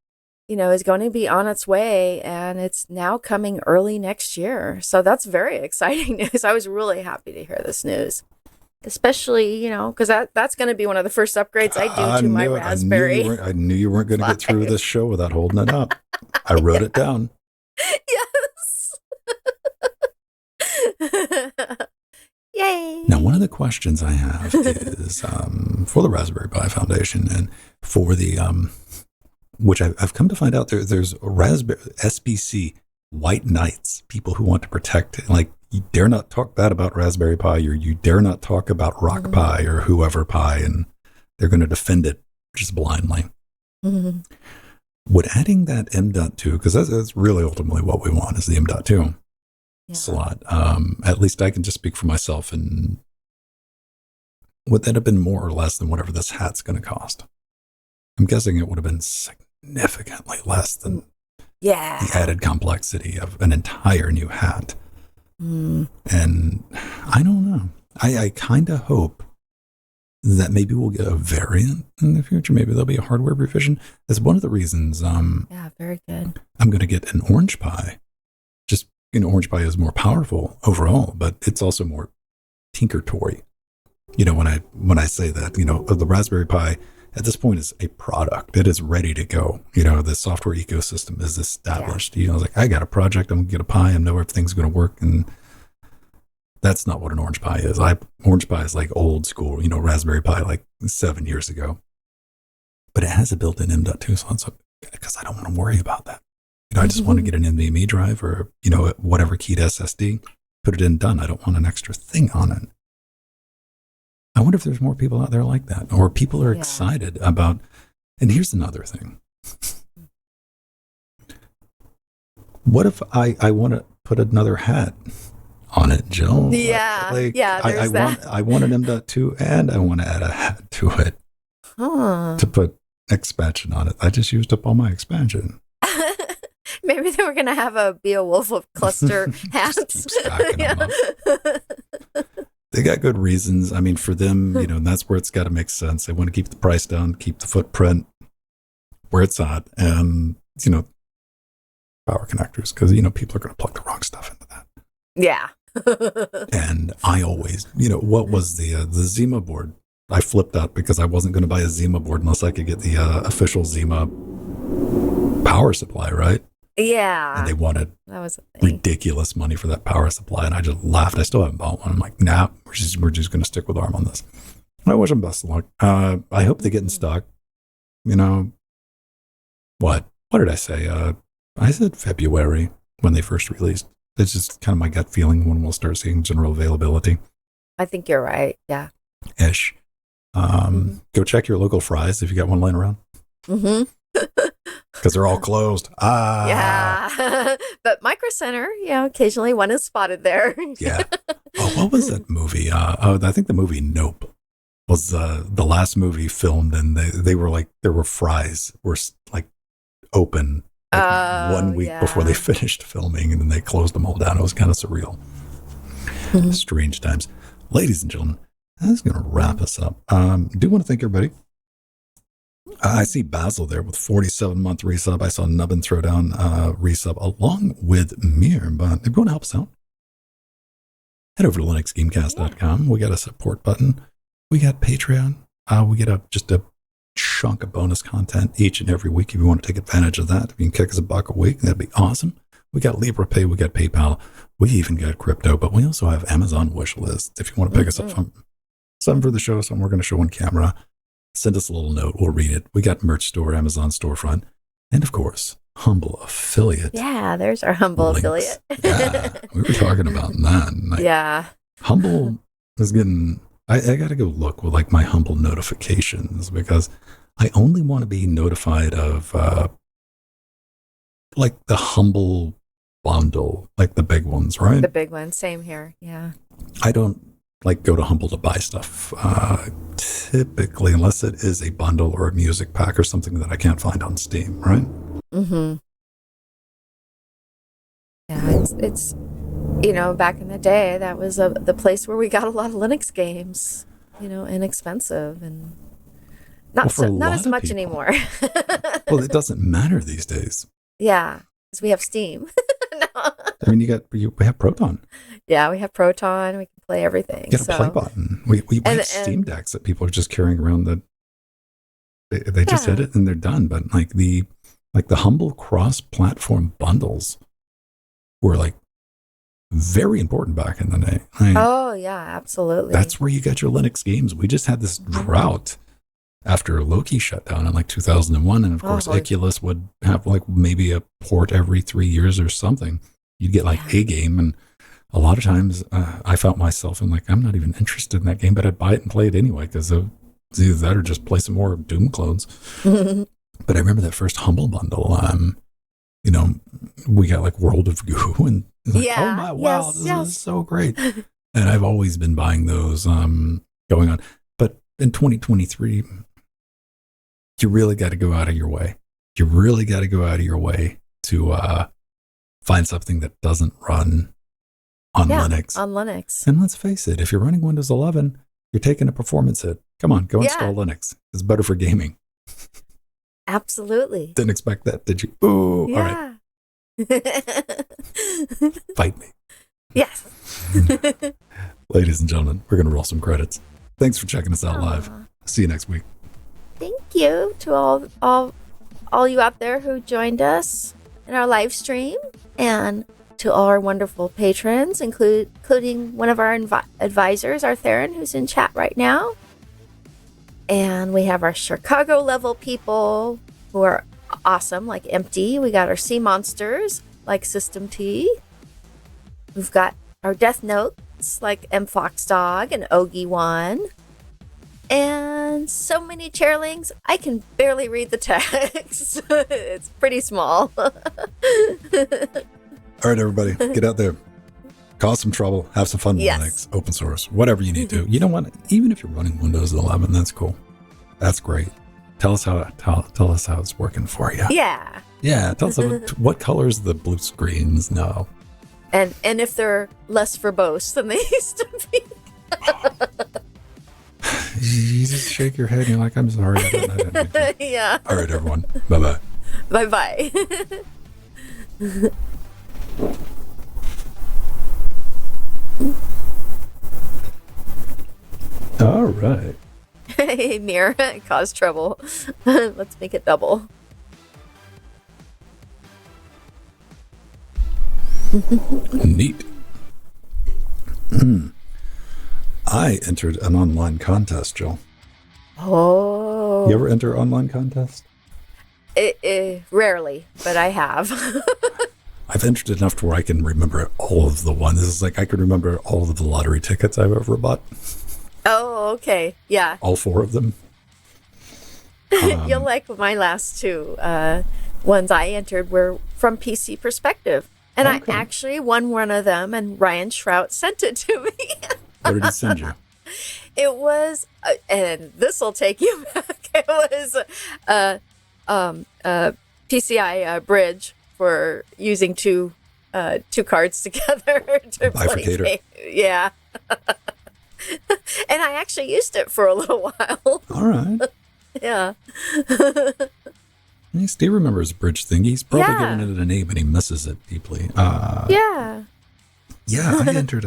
is going to be on its way, and it's now coming early next year. So that's very exciting news. I was really happy to hear this news, especially, because that's going to be one of the first upgrades I do to my Raspberry. I knew you weren't going to get through this show without holding it up. I wrote it down. Yes. Yay. Now, one of the questions I have is for the Raspberry Pi Foundation and for the, which I've come to find out there's Raspberry SBC White Knights, people who want to protect it. Like, you dare not talk bad about Raspberry Pi, or you dare not talk about Rock Pi or whoever Pi, and they're going to defend it just blindly. Would adding that M.2, because that's really ultimately what we want, is the M.2 slot. At least I can just speak for myself. And would that have been more or less than whatever this hat's going to cost? I'm guessing it would have been significantly less than the added complexity of an entire new hat. And I don't know. I kind of hope that maybe we'll get a variant in the future. Maybe there'll be a hardware revision. That's one of the reasons. Yeah, very good. I'm going to get an Orange Pi. Just, Orange Pi is more powerful overall, but it's also more tinker toy. When I say that, the Raspberry Pi at this point is a product. It is ready to go. The software ecosystem is established. I was like, I got a project. I'm going to get a Pi. I know everything's going to work. And that's not what an Orange Pi is. Orange Pi is like old school, Raspberry Pi like 7 years ago. But it has a built-in M.2, so because I don't want to worry about that. I just want to get an NVMe drive or, whatever keyed SSD, put it in, done. I don't want an extra thing on it. I wonder if there's more people out there like that, or people are excited about. And here's another thing. What if I want to put another hat on it, Jill? Yeah. There's that. I want an M.2 and I want to add a hat to it to put expansion on it. I just used up all my expansion. Maybe they were going to have a Beowulf of cluster hats. Keep stacking them up. They got good reasons. I mean, for them, and that's where it's got to make sense. They want to keep the price down, keep the footprint where it's at, and, power connectors, because, people are going to plug the wrong stuff into that. Yeah. And I always, what was the Zima board? I flipped out because I wasn't going to buy a Zima board unless I could get the official Zima power supply, right? Yeah. And they wanted that was a thing. Ridiculous money for that power supply. And I just laughed. I still haven't bought one. I'm like, nah, we're just going to stick with ARM on this. I wish them best of luck. I hope they get in stock. What did I say? I said February when they first released. It's just kind of my gut feeling when we'll start seeing general availability. I think you're right. Yeah. Ish. Go check your local Fry's if you got one laying around. Because they're all closed. Yeah. But Micro Center, occasionally one is spotted there. Yeah. Oh, what was that movie? I think the movie Nope was the last movie filmed, and they were like, there were Fry's were like open 1 week before they finished filming, and then they closed them all down. It was kind of surreal. Strange times. Ladies and gentlemen, that's going to wrap us up. Do want to thank everybody. I see Basil there with 47-month resub. I saw Nubbin throw down resub along with Mir. But if you want to help us out, head over to linuxgamecast.com. We got a support button. We got Patreon. We get just a chunk of bonus content each and every week. If you want to take advantage of that, if you can kick us $1 a week, that'd be awesome. We got LibrePay. We got PayPal. We even got crypto, but we also have Amazon wish list. If you want to pick us up something for the show, something we're going to show on camera, send us a little note. We'll read it. We got merch store, Amazon storefront, and of course, Humble Affiliate. Yeah, there's our Humble links. Affiliate. Yeah, we were talking about that. Yeah. Humble is getting, I got to go look with like my Humble notifications because I only want to be notified of like the Humble bundle, like the big ones, right? The big ones. Same here. Yeah. I don't like go to Humble to buy stuff typically, unless it is a bundle or a music pack or something that I can't find on Steam, right? Yeah, it's back in the day, that was the place where we got a lot of Linux games, inexpensive and not as much anymore. Well, it doesn't matter these days. Yeah, because we have Steam. No. I mean, we have Proton. Yeah, we have Proton. We can play everything. Get a play button. We have Steam decks that people are just carrying around. They just hit it and they're done. But like the Humble cross-platform bundles were like very important back in the day. Oh yeah, absolutely. That's where you got your Linux games. We just had this drought after Loki shut down in like 2001, and of course Iculus would have like maybe a port every 3 years or something. You'd get like a game, and a lot of times I felt myself in like, I'm not even interested in that game, but I'd buy it and play it anyway because it's either that or just play some more Doom clones. But I remember that first Humble bundle. We got like World of Goo, and it's like, oh my wow, this is so great. And I've always been buying those going on. But in 2023, you really got to go out of your way. You really got to go out of your way to find something that doesn't run on Linux. On Linux. And let's face it, if you're running Windows 11, you're taking a performance hit. Come on, go install Linux. It's better for gaming. Absolutely. Didn't expect that, did you? Ooh, all right. Fight me. Yes. Ladies and gentlemen, we're going to roll some credits. Thanks for checking us out live. See you next week. Thank you to all you out there who joined us in our live stream, and to all our wonderful patrons, including one of our advisors, our Theron, who's in chat right now. And we have our Chicago level people who are awesome, like Empty. We got our Sea Monsters, like System T. We've got our Death Notes, like M Fox Dog and Ogie One. And so many chairlings, I can barely read the text. It's pretty small. All right, everybody, get out there. Cause some trouble. Have some fun with Linux, open source, whatever you need to. You know what? Even if you're running Windows 11, that's cool. That's great. Tell us how it's working for you. Yeah. Yeah. Tell us what colors the blue screens. No. And if they're less verbose than they used to be. You just shake your head and you're like, I'm sorry. I didn't. Yeah. All right, everyone. Bye-bye. Bye-bye. All right. Hey, Mir, caused trouble. Let's make it double. Neat. I entered an online contest, Jill. Oh. You ever enter online contests? Rarely, but I have. I've entered enough to where I can remember all of the ones. This is like I can remember all of the lottery tickets I've ever bought. Oh, okay. Yeah. All 4 of them. You'll like my last 2 ones I entered were from PC Perspective. And I actually won one of them, and Ryan Shrout sent it to me. What did he send you? It was, and this will take you back. It was PCI bridge for using two cards together to Bifurcator. play. Yeah. And I actually used it for a little while. All right. Yeah. Steve remembers bridge thing. He's probably given it a name and he misses it deeply. Yeah. Yeah, I entered.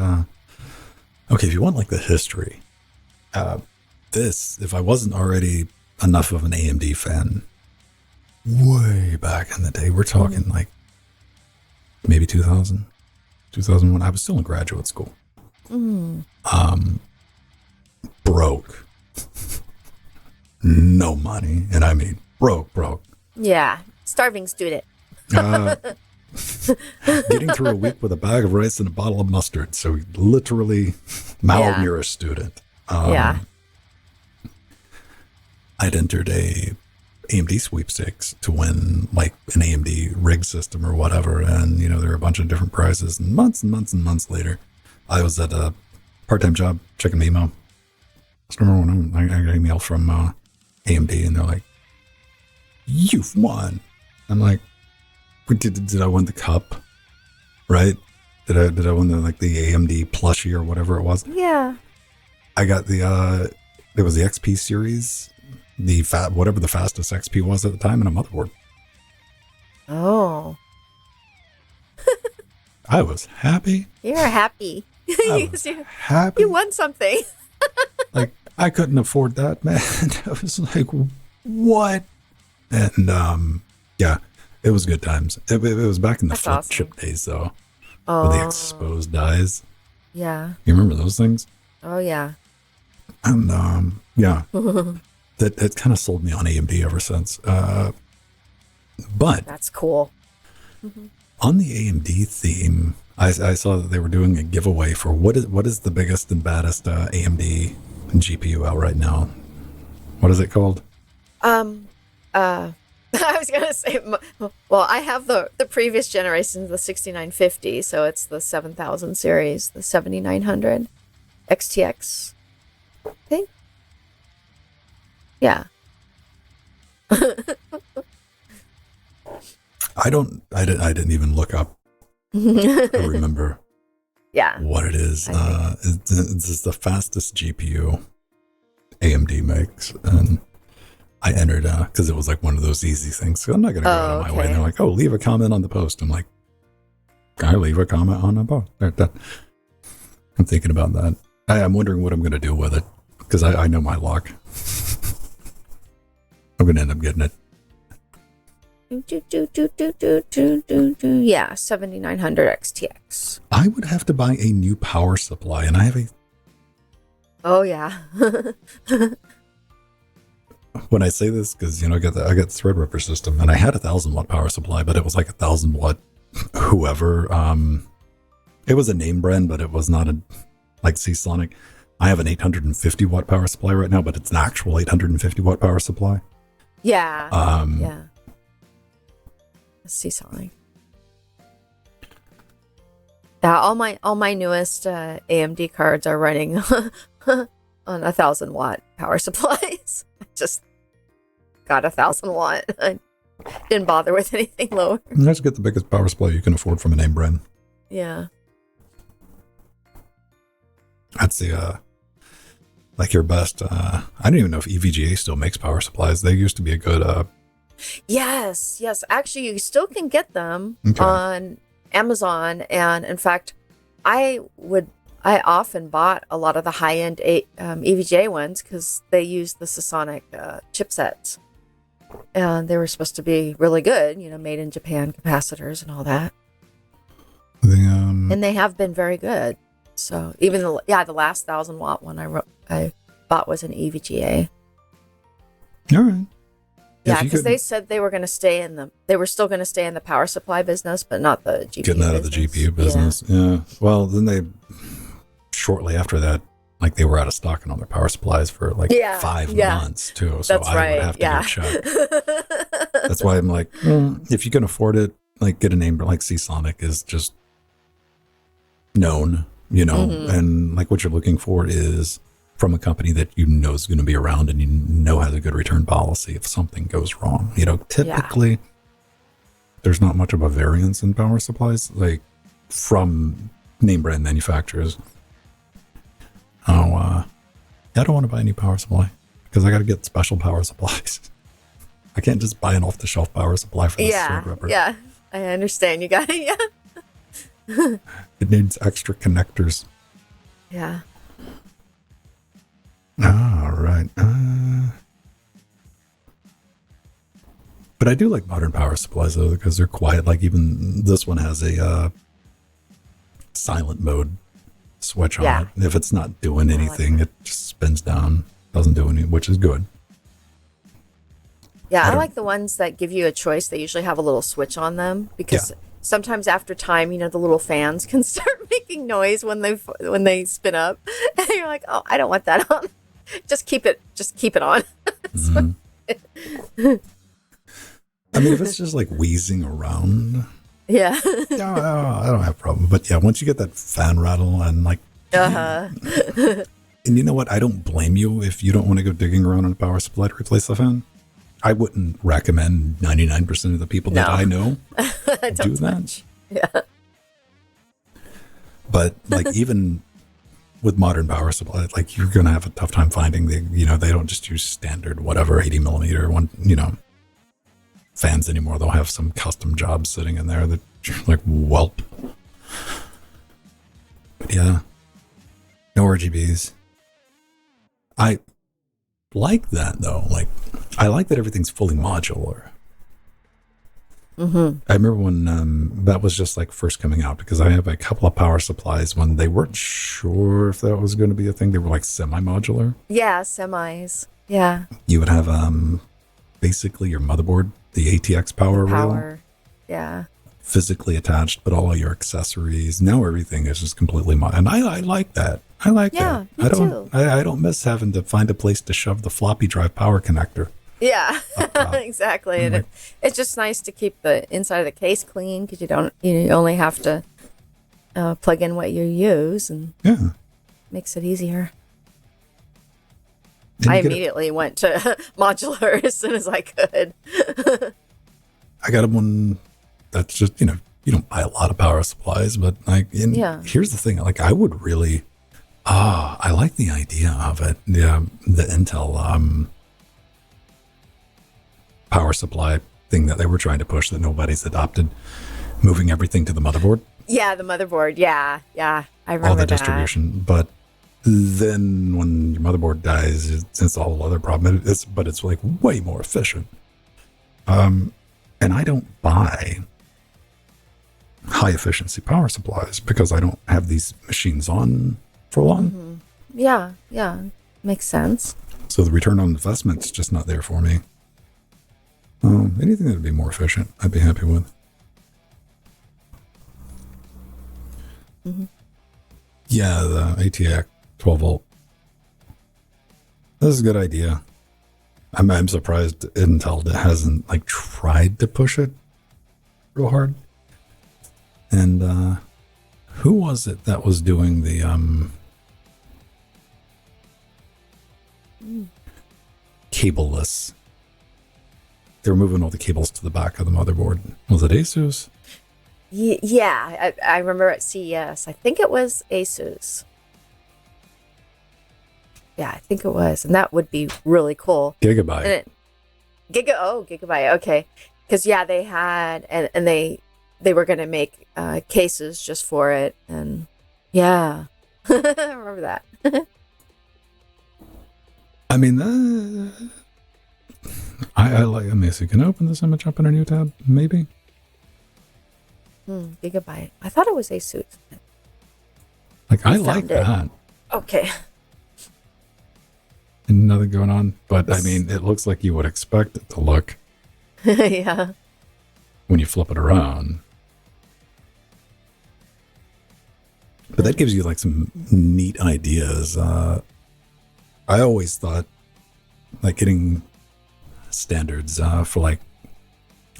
Okay, if you want like the history, if I wasn't already enough of an AMD fan, way back in the day, we're talking like maybe 2000, 2001. I was still in graduate school. Broke. No money. And I mean, broke. Yeah. Starving student. Getting through a week with a bag of rice and a bottle of mustard. So literally malnourished student. Yeah. I'd entered a AMD sweepstakes to win like an AMD rig system or whatever. And, there were a bunch of different prizes. And months later, I was at a part-time job checking email. I just remember when I got an email from AMD and they're like, "You've won." I'm like, did I win the cup? Right? Did I win the AMD plushie or whatever it was? Yeah. I got it was the XP series, whatever the fastest XP was at the time, and a motherboard. Oh. I was happy. You're happy. I was happy. You won something. Like, I couldn't afford that, man. I was like, what? And yeah, it was good times. It was back in the flip chip days, though. Oh. With the exposed dies. Yeah. You remember those things? Oh, yeah. And yeah, that kind of sold me on AMD ever since. But that's cool. On the AMD theme, I saw that they were doing a giveaway for what is the biggest and baddest AMD GPU out right now. What is it called? I was gonna say, well, I have the previous generation, the 6950, so it's the 7000 series, the 7900 XTX. I think. Yeah. I didn't even look up to remember. Yeah. What it is. It's the fastest GPU AMD makes. And I entered, because it was like one of those easy things. So I'm not going to go out of my way. And they're like, oh, leave a comment on the post. I'm like, I leave a comment on the post. I'm thinking about that. I'm wondering what I'm going to do with it, because I know my luck. I'm going to end up getting it. Yeah, 7900 XTX. I would have to buy a new power supply, and I have a... Oh, yeah. When I say this, because, I got the Threadripper system, and I had a 1,000-watt power supply, but it was like a 1,000-watt whoever. It was a name brand, but it was not like Seasonic. I have an 850-watt power supply right now, but it's an actual 850-watt power supply. Yeah. Yeah. Seasonic. Yeah, all my newest AMD cards are running on 1,000-watt power supplies. I just got 1,000-watt. I didn't bother with anything lower. Let's get the biggest power supply you can afford from a name brand. Yeah. That's the like your best. I don't even know if EVGA still makes power supplies. They used to be a good. Yes. Actually, you still can get them on Amazon, and in fact, I often bought a lot of the high-end EVGA ones because they use the Seasonic chipsets, and they were supposed to be really good. Made in Japan capacitors and all that. And they have been very good. So even the last 1,000-watt one I bought was an EVGA. All right. Yeah, because they said they were going to stay they were still going to stay in the power supply business, but not the GPU Getting out of the GPU business. Yeah. Well, then shortly after that, like they were out of stock on all their power supplies for like 5 months too. So that's right. I would have to get shut. That's why I'm like, if you can afford it, like get a name like Seasonic is just known, and like what you're looking for is from a company that is going to be around and has a good return policy if something goes wrong. Typically there's not much of a variance in power supplies, like from name brand manufacturers. I don't want to buy a new power supply because I got to get special power supplies. I can't just buy an off-the-shelf power supply for this Threadripper. Yeah, I understand. You got it, yeah. It needs extra connectors. Yeah. All right. But I do like modern power supplies, though, because they're quiet. Like even this one has a silent mode switch on it. If it's not doing anything, it just spins down. Doesn't do anything, which is good. Yeah, I like the ones that give you a choice. They usually have a little switch on them because sometimes after time, the little fans can start making noise when they spin up, and you're like, oh, I don't want that on. Just keep it on. Mm-hmm. I mean, if it's just like wheezing around, yeah, I don't have a problem. But yeah, once you get that fan rattle and like, and you know what? I don't blame you if you don't want to go digging around on a power supply to replace the fan. I wouldn't recommend 99% of the people that I know do that. Yeah. But like even with modern power supplies, like you're going to have a tough time finding they don't just use standard, whatever, 80 millimeter one, fans anymore. They'll have some custom jobs sitting in there that you're like, whelp. But yeah, no RGBs. I like that though. Like, I like that everything's fully modular. Mm-hmm. I remember when that was just like first coming out, because I have a couple of power supplies when they weren't sure if that was going to be a thing. They were like semi-modular. Yeah, semis. Yeah. You would have basically your motherboard, the ATX power rail. Yeah. Physically attached, but all of your accessories. Now everything is just completely and I like that. I like that. Me too. I don't miss having to find a place to shove the floppy drive power connector. Yeah, exactly. And it's just nice to keep the inside of the case clean because you only have to plug in what you use, and makes it easier. I immediately went to modular as soon as I could. I got one that's just, you don't buy a lot of power supplies, but here's the thing, like I I like the idea of it. Yeah, the Intel power supply thing that they were trying to push that nobody's adopted, moving everything to the motherboard. Yeah, the motherboard. Yeah. I remember all the that. distribution. But then when your motherboard dies, it's a whole other problem. But it's like way more efficient. And I don't buy high efficiency power supplies because I don't have these machines on for long. Mm-hmm. Yeah, makes sense. So the return on investment's just not there for me. Anything that would be more efficient, I'd be happy with. Mm-hmm. Yeah, the ATX 12 volt. This is a good idea. I'm surprised Intel hasn't like tried to push it real hard. And who was it that was doing the cableless? They were moving all the cables to the back of the motherboard. Was it Asus? Yeah, I remember at CES. I think it was Asus. Yeah, I think it was, and that would be really cool. Gigabyte. Gigabyte. Okay, because yeah, they had and they were gonna make cases just for it, and yeah, I remember that. I mean, I like. Let me see. Can I open this image up in a new tab? Maybe. Gigabyte. I thought it was Asus. Like I like that. Okay. Nothing going on, but I mean, it looks like you would expect it to look. Yeah. When you flip it around. But that gives you like some neat ideas. I always thought like getting standards for like,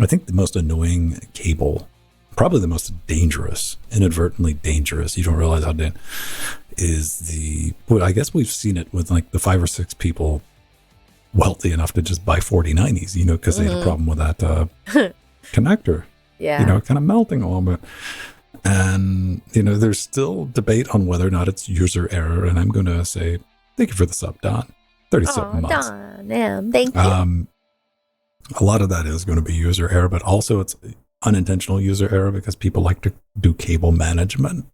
I think the most annoying cable, probably the most dangerous, inadvertently dangerous, you don't realize how dangerous, is well, I guess we've seen it with like the 5 or 6 people wealthy enough to just buy 4090s, you know, because they had a problem with that connector, yeah, you know, kind of melting a little bit. And, you know, there's still debate on whether or not it's user error. And I'm going to say, thank you for the sub, Don. 37 months. Don, yeah, thank you. A lot of that is going to be user error, but also it's unintentional user error because people like to do cable management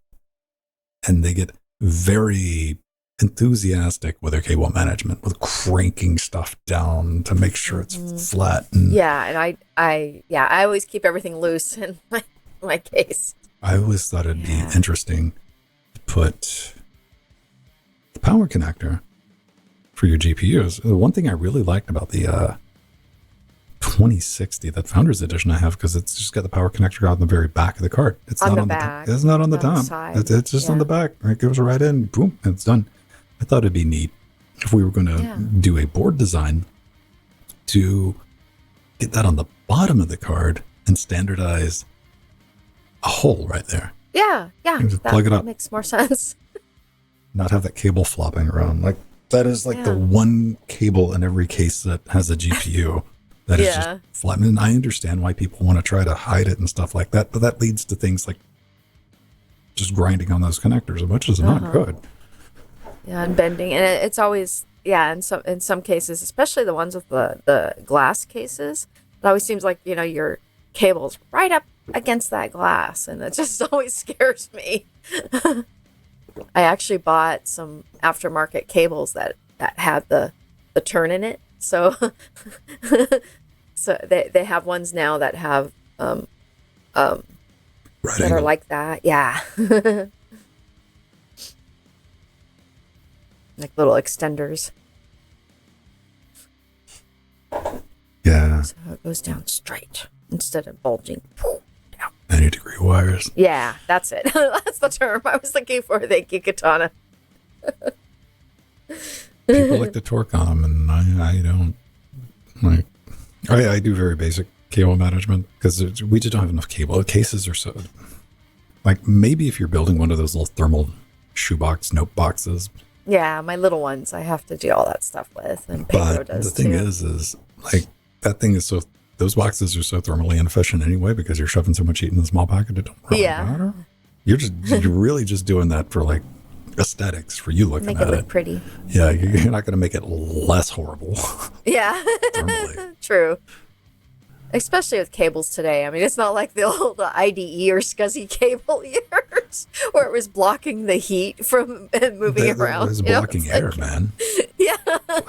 and they get very enthusiastic with their cable management, with cranking stuff down to make sure it's flat. And yeah, and I always keep everything loose in my case. I always thought it'd be interesting to put the power connector for your GPUs. The one thing I really liked about the 2060, that Founders Edition I have, because it's just got the power connector out in the very back of the card. It's on not the on back. It's not on the top. It's just on the back. It goes right in, boom, and it's done. I thought it'd be neat if we were going to do a board design to get that on the bottom of the card and standardize a hole right there. Yeah. Just plug it up. Makes more sense. Not have that cable flopping around. Like that is like the one cable in every case that has a GPU that is just flat. And I understand why people want to try to hide it and stuff like that, but that leads to things like just grinding on those connectors, which is not good. Yeah, and bending, and it's always in some cases, especially the ones with the glass cases, it always seems like, you know, your cable's right up against that glass, and it just always scares me. I actually bought some aftermarket cables that had the turn in it, so so they have ones now that have right that angle. are like that, like little extenders. Yeah. So it goes down straight instead of bulging. 90-degree wires. Yeah, that's it. That's the term I was looking for. Thank you, Katana. People like to torque on them, and I don't. Like, I do very basic cable management because we just don't have enough cable. The cases are so. Like maybe if you're building one of those little thermal shoebox note boxes. Yeah, my little ones I have to do all that stuff with, and Pedro does the thing too. is like that thing is so. Those boxes are so thermally inefficient anyway because you're shoving so much heat in the small packet. It don't really matter. You're really just doing that for like aesthetics for you looking Make at it it. look pretty. Yeah, you're not going to make it less horrible. Yeah. Thermally. True. Especially with cables today. I mean, it's not like the old IDE or SCSI cable years where it was blocking the heat from moving around. It was blocking air, man. Yeah.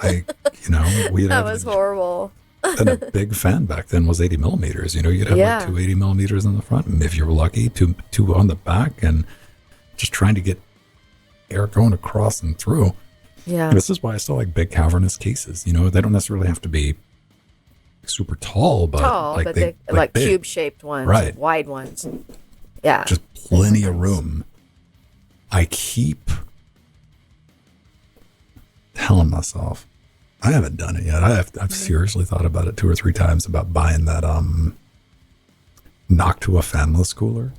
Like, we'd That have was horrible. and a big fan back then was 80 millimeters. You'd have like 2 80 millimeters in the front, and if you were lucky, two on the back, and just trying to get air going across and through. Yeah. This is why I still like big cavernous cases. They don't necessarily have to be super tall, but like cube-shaped ones, right? Wide ones. Yeah. Just plenty of room. I keep telling myself, I haven't done it yet. I've seriously thought about it 2 or 3 times about buying that Noctua fanless cooler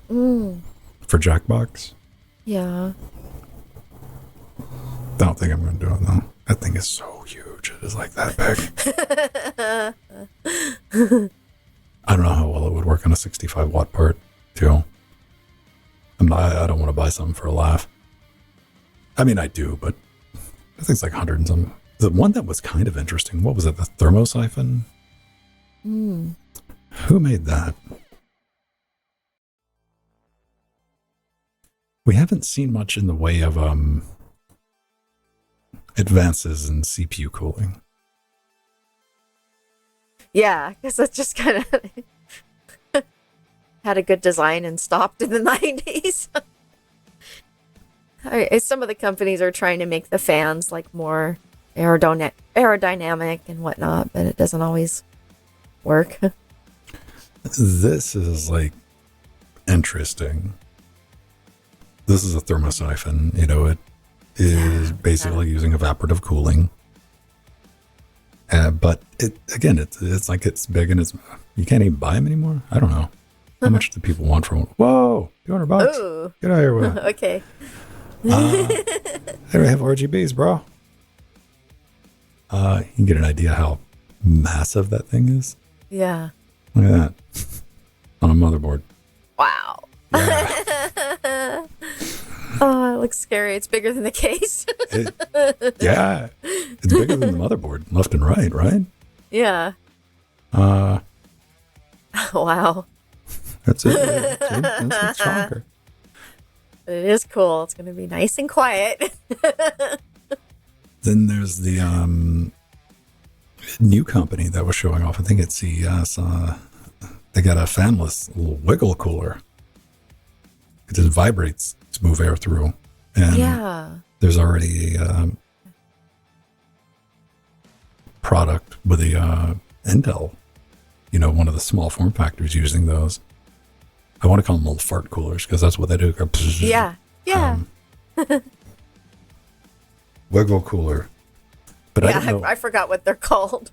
for Jackbox. Yeah. Don't think I'm going to do it though. That thing is so huge. It is like that big. I don't know how well it would work on a 65 watt part too. I don't want to buy something for a laugh. I mean, I do, but I think it's like 100 and something. The one that was kind of interesting, what was it? The thermosiphon? Who made that? We haven't seen much in the way of advances in CPU cooling. Yeah, because that's just kind of had a good design and stopped in the 90s. Some of the companies are trying to make the fans like more aerodynamic and whatnot, but it doesn't always work. This is like interesting. This is a thermosiphon. It is basically using evaporative cooling. But it's like it's big and you can't even buy them anymore. I don't know. How much do people want for one? Whoa, $200. Ooh. Get out of here with it. Okay. There we have RGBs, bro. You can get an idea how massive that thing is. Yeah. Look at that. On a motherboard. Wow. Yeah. Oh, it looks scary. It's bigger than the case. Yeah. It's bigger than the motherboard, left and right? Yeah. Wow. That's it. It's stronger. It is cool. It's going to be nice and quiet. Then there's the new company that was showing off. I think it's CES. They got a fanless little wiggle cooler. It just vibrates to move air through. And there's already a product with the Intel, one of the small form factors using those. I want to call them little fart coolers because that's what they do. Yeah. Wiggle cooler. But I don't know. I forgot what they're called.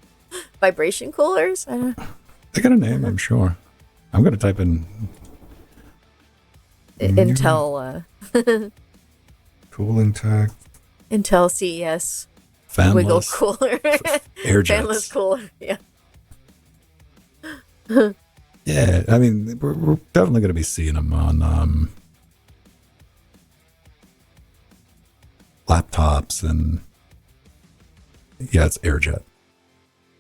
Vibration coolers? I don't know. They got a name, I'm sure. I'm going to type in Intel cooling tech. Intel CES Fanless wiggle cooler. Air jets. Fanless cooler. Yeah. Yeah, I mean, we're definitely going to be seeing them on laptops and it's AirJet.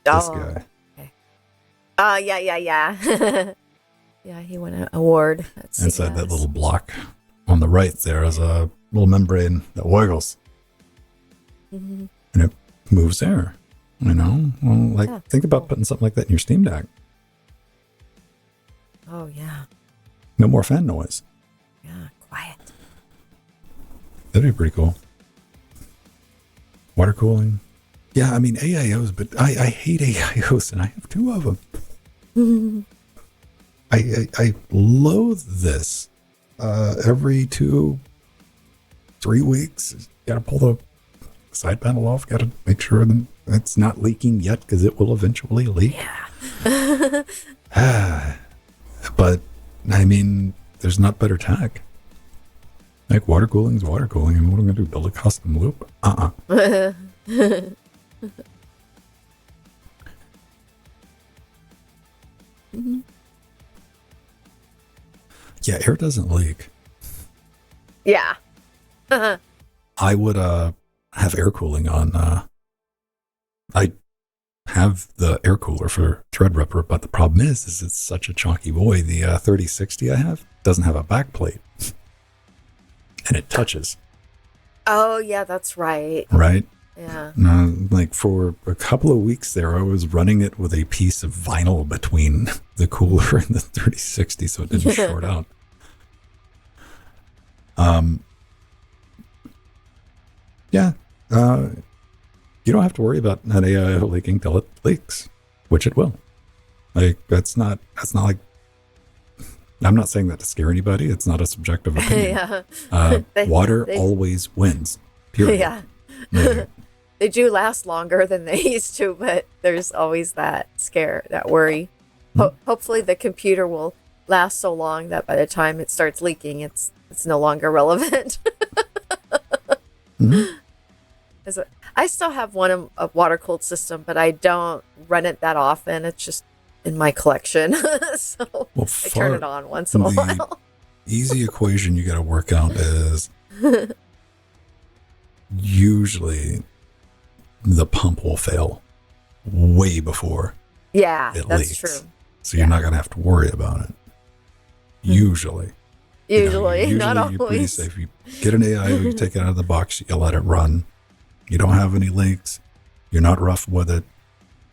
This guy. Okay. Yeah. Yeah, he won an award. Inside that little block on the right, there is a little membrane that wiggles, and it moves air. Think about putting something like that in your Steam Deck. Oh yeah. No more fan noise. Yeah, quiet. That'd be pretty cool. Water cooling. Yeah, I mean AIOs, but I hate AIOs, and I have 2 of them. I loathe this. Every 2-3 weeks, got to pull the side panel off. Got to make sure that it's not leaking yet because it will eventually leak. Yeah. But I mean, there's not better tech. Like water cooling is water cooling, and what am I going to do? Build a custom loop? Yeah, air doesn't leak. Yeah. I would have air cooling on. I have the air cooler for Threadripper, but the problem is it's such a chunky boy. The 3060 I have doesn't have a back plate, and it touches. Oh yeah, that's right. Right. Yeah. Like for a couple of weeks there, I was running it with a piece of vinyl between the cooler and the 3060, so it didn't short out. Yeah. You don't have to worry about an AI leaking till it leaks, which it will. Like that's not like, I'm not saying that to scare anybody. It's not a subjective opinion. Yeah. Water always wins. Period. Yeah. Like, They do last longer than they used to, but there's always that scare, that worry. Hopefully the computer will last so long that by the time it starts leaking, it's no longer relevant. mm-hmm. I still have a water-cooled system, but I don't run it that often. It's just in my collection. So I turn it on once in a while. Easy equation you got to work out is usually the pump will fail way before it that's leaks. true. So you're not going to have to worry about it. Usually. Usually, not always. You're pretty safe. You get an AI, you take it out of the box, you let it run. You don't have any leaks. You're not rough with it.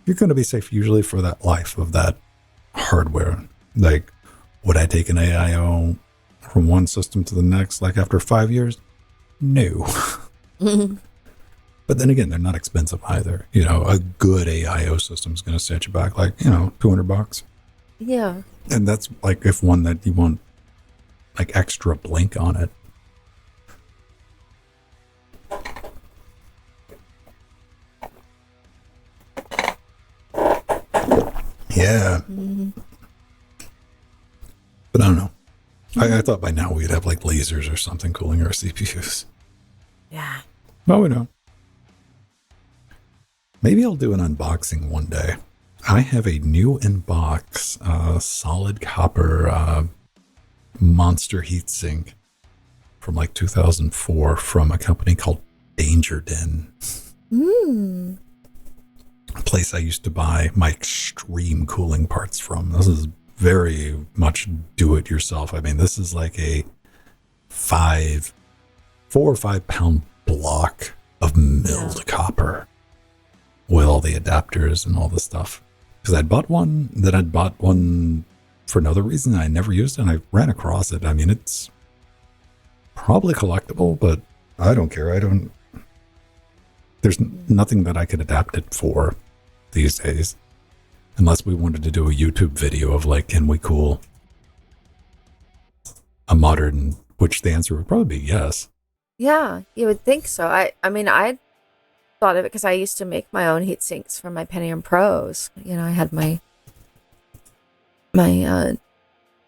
You're going to be safe usually for that life of that hardware. Like, would I take an AIO from one system to the next, like after 5 years? No. But then again, they're not expensive either. You know, a good AIO system is going to set you back like, $200. Yeah. And that's like if one that you want like extra blink on it. Yeah. But I don't know. I thought by now we'd have like lasers or something cooling our CPUs. Yeah. Well, we don't. Maybe I'll do an unboxing one day. I have a new in-box solid copper monster heatsink from like 2004 from a company called Danger Den. A place I used to buy my extreme cooling parts from. This is very much do-it-yourself. I mean, this is like a 4 or 5 pound block of milled copper with all the adapters and all the stuff. Because I'd bought one for another reason. I never used it, and I ran across it. I mean, it's probably collectible, but I don't care. There's nothing that I could adapt it for these days. Unless we wanted to do a YouTube video of like, can we cool a modern, which the answer would probably be yes. Yeah, you would think so. I mean, I thought of it because I used to make my own heat sinks for my Pentium Pros. You know, I had my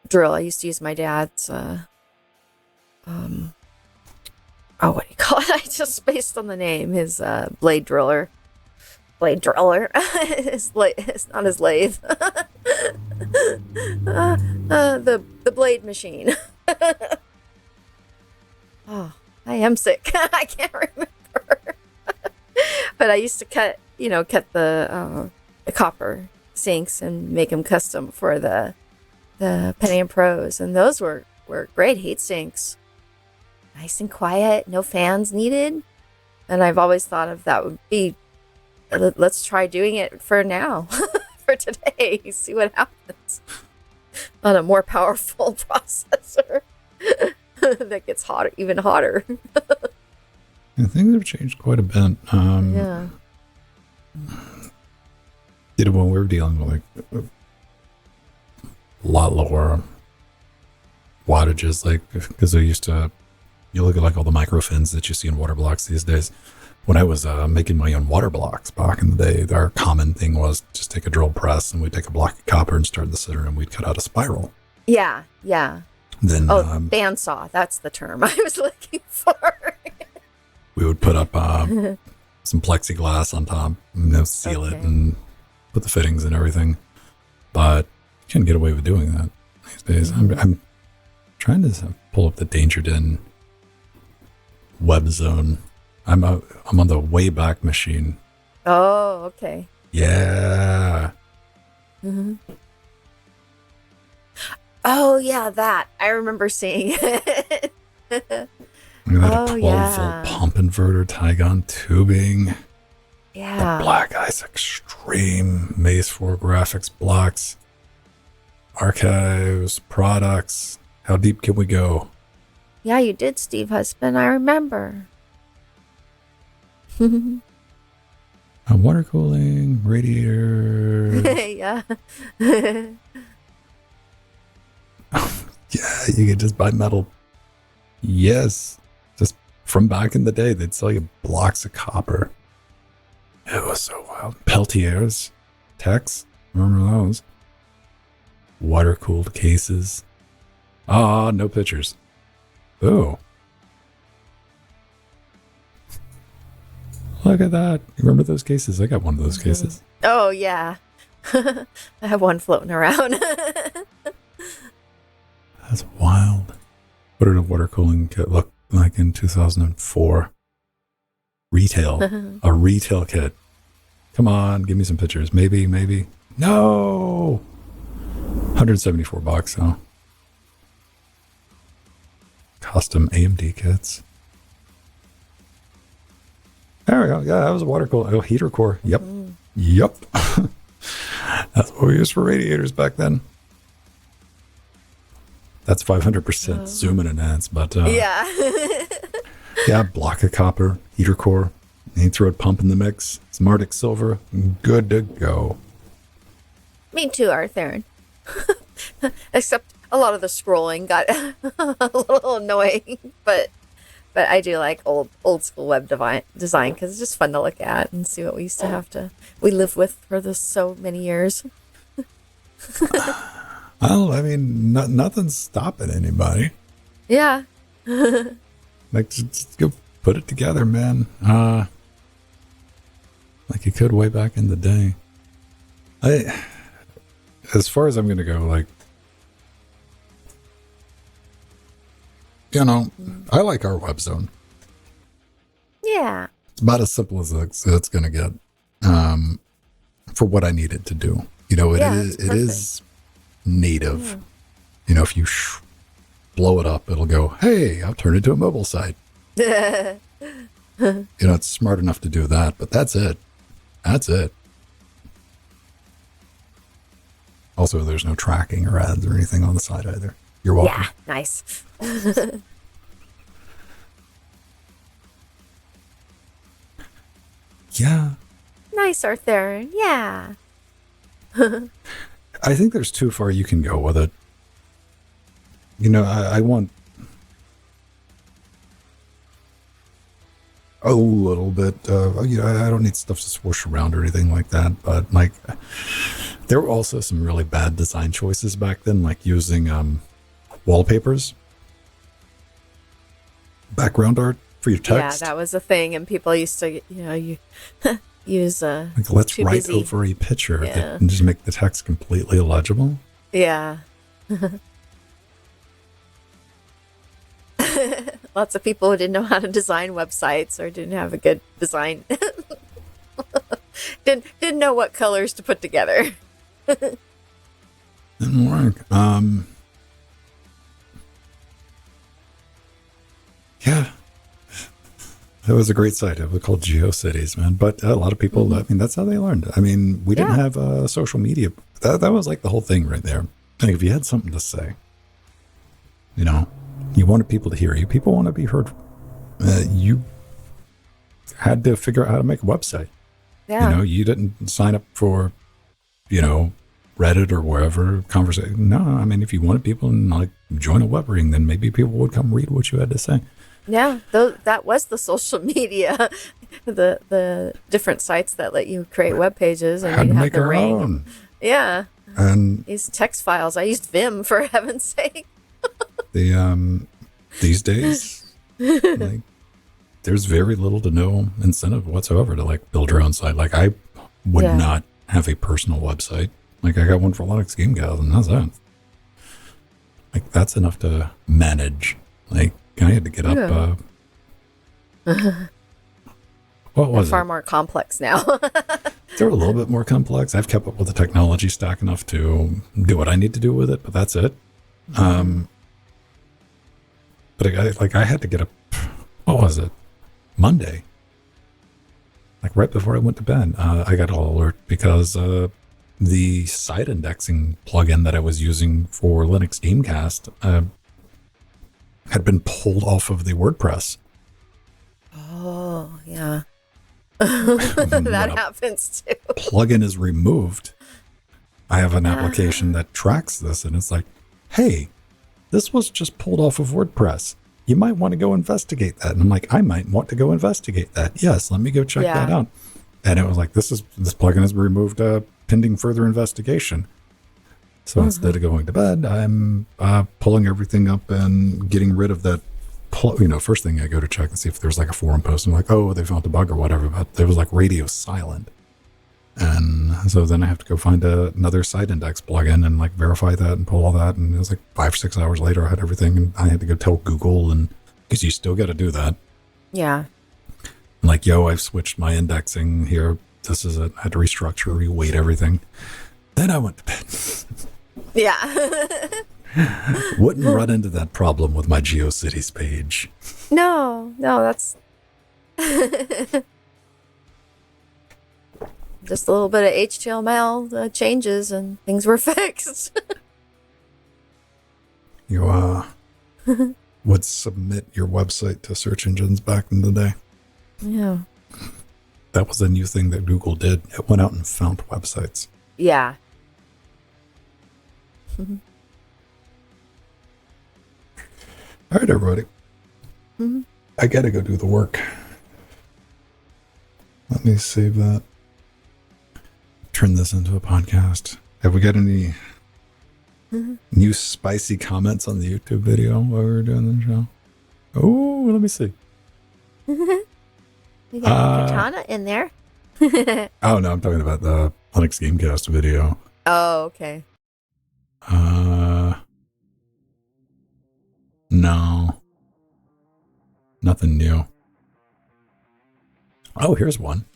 drill. I used to use my dad's what do you call it? I just spaced on the name. His blade driller. It's not his lathe. The blade machine. Oh, I am sick. I can't remember. But I used to cut the copper sinks and make them custom for the Pentium Pros, and those were great heat sinks. Nice and quiet, no fans needed. And I've always thought of that would be, let's try doing it for now, for today, see what happens on a more powerful processor that gets hotter, even hotter. Yeah, things have changed quite a bit. Yeah. When we were dealing with like a lot lower wattages, like because you look at like all the micro fins that you see in water blocks these days. When I was making my own water blocks back in the day, our common thing was just take a drill press and we'd take a block of copper and start in the center and we'd cut out a spiral. Yeah. Then bandsaw, that's the term I was looking for. We would put up some plexiglass on top and seal it and put the fittings and everything. But you can't get away with doing that these days. I'm trying to pull up the Danger Den Web Zone. I'm on the Wayback Machine. Oh, okay. Yeah. Mm-hmm. Oh, yeah, that. I remember seeing it. We had a 12-volt pump inverter, Tygon tubing. Yeah. The Black Ice Extreme, Maze 4 graphics blocks, archives, products. How deep can we go? Yeah, you did, Steve Husband. I remember. Water cooling, radiator. Yeah. Yeah, you could just buy metal. Yes. Just from back in the day, they'd sell you blocks of copper. It was so wild. Peltiers, techs, remember those? Water-cooled cases. Ah, no pictures. Oh. Look at that. You remember those cases? I got one of those cases. Oh, yeah. I have one floating around. That's wild. What did a water cooling kit look like in 2004? Retail. A retail kit. Come on, give me some pictures. Maybe. No! $174, huh? Custom AMD kits. There we go. Yeah, that was a water cooler. Oh, heater core. Yep. Yep. That's what we used for radiators back then. That's 500% zoom and enhance, but yeah. Yeah, block of copper, heater core, and you throw a pump in the mix, some Arctic silver, good to go. Me too, Arthur. Except a lot of the scrolling got a little annoying, but I do like old school web design because it's just fun to look at and see what we used to we lived with for so many years. Well, I mean, nothing's stopping anybody. Yeah. Like, just go put it together, man. Like you could way back in the day. As far as I'm going to go, like, you know, I like our web zone. Yeah. It's about as simple as it's going to get for what I need it to do. You know, it is native. Yeah. You know, if you blow it up, it'll go, hey, I'll turn it into a mobile site. You know, it's smart enough to do that, but that's it. That's it. Also, there's no tracking or ads or anything on the side either. You're welcome. Yeah, nice. Yeah. Nice, Arthur. Yeah. I think there's too far you can go with it. You know, I want a little bit, you know, I don't need stuff to swoosh around or anything like that, but like, there were also some really bad design choices back then, like using wallpapers, background art for your text. Yeah, that was a thing, and people used to, you know, use like, let's write over a picture and just make the text completely illegible. Yeah. Lots of people who didn't know how to design websites or didn't have a good design. didn't know what colors to put together. Didn't work. Yeah. It was a great site. It was called GeoCities, man. But a lot of people, I mean, that's how they learned. I mean, we didn't have social media. That was like the whole thing right there. Like, if you had something to say, you know, you wanted people to hear you. People want to be heard. You had to figure out how to make a website. Yeah. You know, you didn't sign up for, you know, Reddit or wherever conversation. No, I mean, if you wanted people to like join a web ring, then maybe people would come read what you had to say. Yeah, that was the social media, the different sites that let you create web pages and you have the ring. Own. Yeah, and these text files. I used Vim, for heaven's sake. These days, like, there's very little to no incentive whatsoever to like build your own site. Like, I would not have a personal website. Like, I got one for Linux Game Gals, and that's that. Like, that's enough to manage. Like, I had to get up What was They're far it? more complex now. They're a little bit more complex. I've kept up with the technology stack enough to do what I need to do with it, but that's it. But I had to get up, what was it? Monday. Like right before I went to bed, I got all alert because the site indexing plugin that I was using for Linux Gamecast had been pulled off of the WordPress. Oh, yeah. That happens too. Plugin is removed. I have an application that tracks this, and it's like, hey, this was just pulled off of WordPress. You might want to go investigate that. And I'm like, I might want to go investigate that. Yes, let me go check that out. And it was like, this plugin is removed pending further investigation. So instead of going to bed, I'm pulling everything up and getting rid of that. First thing I go to check and see if there's like a forum post and like, oh, they found a bug or whatever, but it was like radio silent. And so then I have to go find another site index plugin and like verify that and pull all that. And it was like 5 or 6 hours later, I had everything, and I had to go tell Google, and because you still got to do that. Yeah. I'm like, yo, I've switched my indexing here. This is it. I had to restructure, reweight everything. Then I went to bed. Yeah. Wouldn't run into that problem with my GeoCities page. No, that's just a little bit of HTML changes and things were fixed. You would submit your website to search engines back in the day. Yeah. That was a new thing that Google did. It went out and found websites. Yeah. All right, everybody. I gotta go do the work. Let me save that. Turn this into a podcast. Have we got any new spicy comments on the YouTube video while we were doing the show? Oh, let me see. You got Katana in there. Oh, no, I'm talking about the Linux Gamecast video. Oh, okay. No. Nothing new. Oh, here's one.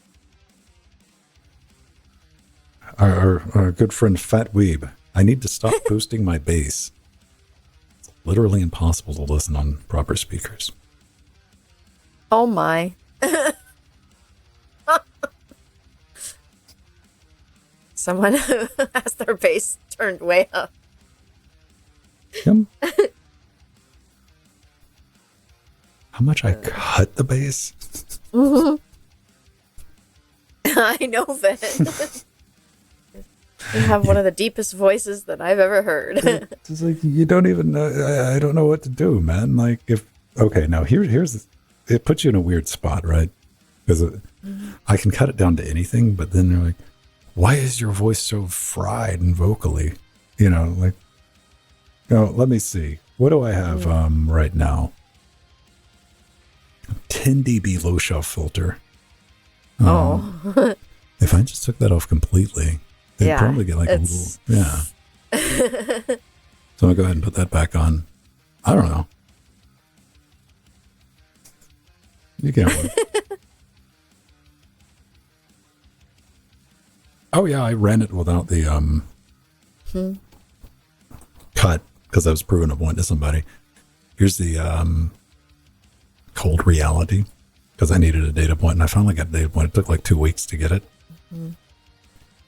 Our good friend Fat Weeb. I need to stop boosting my bass. It's literally impossible to listen on proper speakers. Oh my. Someone has their bass turned way up. Yep. How much I cut the bass? I know that. You have one of the deepest voices that I've ever heard. It's like, you don't even know. I don't know what to do, man. Like, now here's it puts you in a weird spot, right? Because I can cut it down to anything, but then they're like, why is your voice so fried and vocally? Let me see. What do I have right now? 10 dB low shelf filter. If I just took that off completely, they'd probably get like a little, yeah. So I'll go ahead and put that back on. I don't know. You can't win. Oh yeah, I ran it without the cut because I was proving a point to somebody. Here's the cold reality, because I needed a data point, and I finally got a data point. It took like 2 weeks to get it.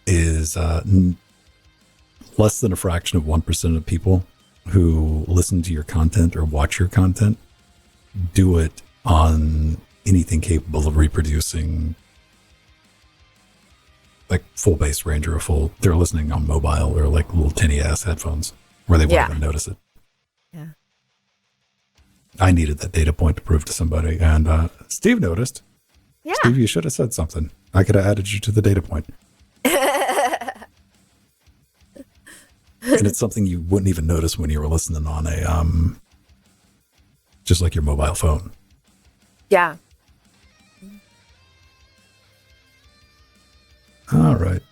Is less than a fraction of 1% of people who listen to your content or watch your content do it on anything capable of reproducing like full bass range or they're listening on mobile or like little tinny ass headphones where they won't even notice it. Yeah. I needed that data point to prove to somebody, and Steve noticed. Yeah. Steve, you should have said something. I could have added you to the data point. And it's something you wouldn't even notice when you were listening on a just like your mobile phone. Yeah. All right.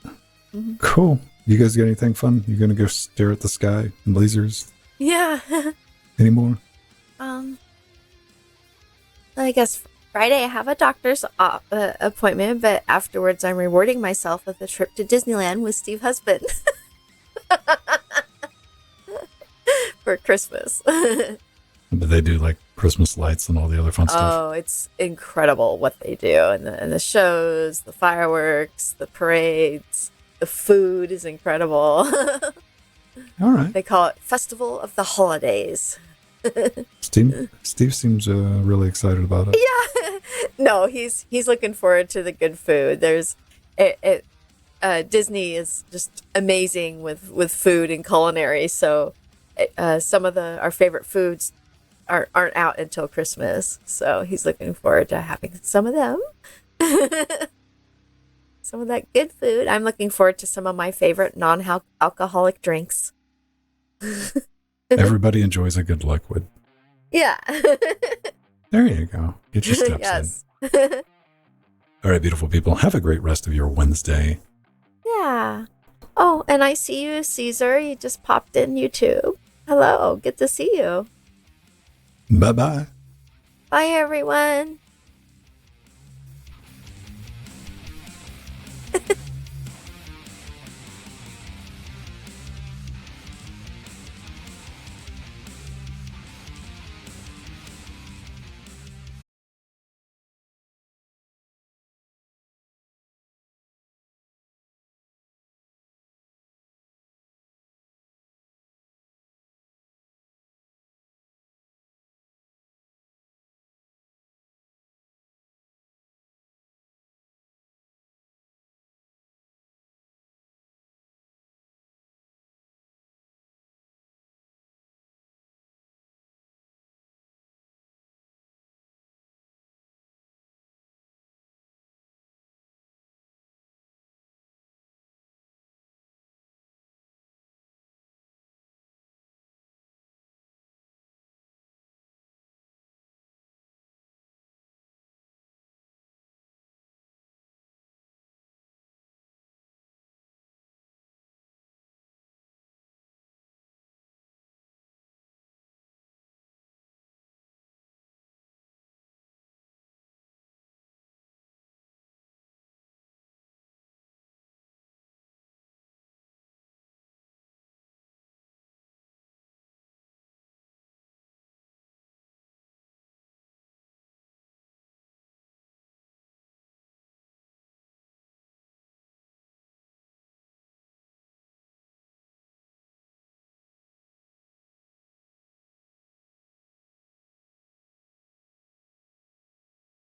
Cool. You guys got anything fun? You gonna go stare at the sky and lasers Yeah. anymore? I guess Friday, I have a doctor's appointment, but afterwards, I'm rewarding myself with a trip to Disneyland with Steve Husband for Christmas. But they do like Christmas lights and all the other fun stuff. Oh, it's incredible what they do. And the shows, the fireworks, the parades, the food is incredible. All right. They call it Festival of the Holidays. Steve seems really excited about it. Yeah. No, he's looking forward to the good food. Disney is just amazing with food and culinary. So some of our favorite foods aren't out until Christmas. So he's looking forward to having some of them. Some of that good food. I'm looking forward to some of my favorite non-alcoholic drinks. Everybody enjoys a good liquid. Yeah. There you go. Get your steps in. All right, beautiful people. Have a great rest of your Wednesday. Yeah. Oh, and I see you, Caesar. You just popped in YouTube. Hello. Good to see you. Bye-bye. Bye, everyone.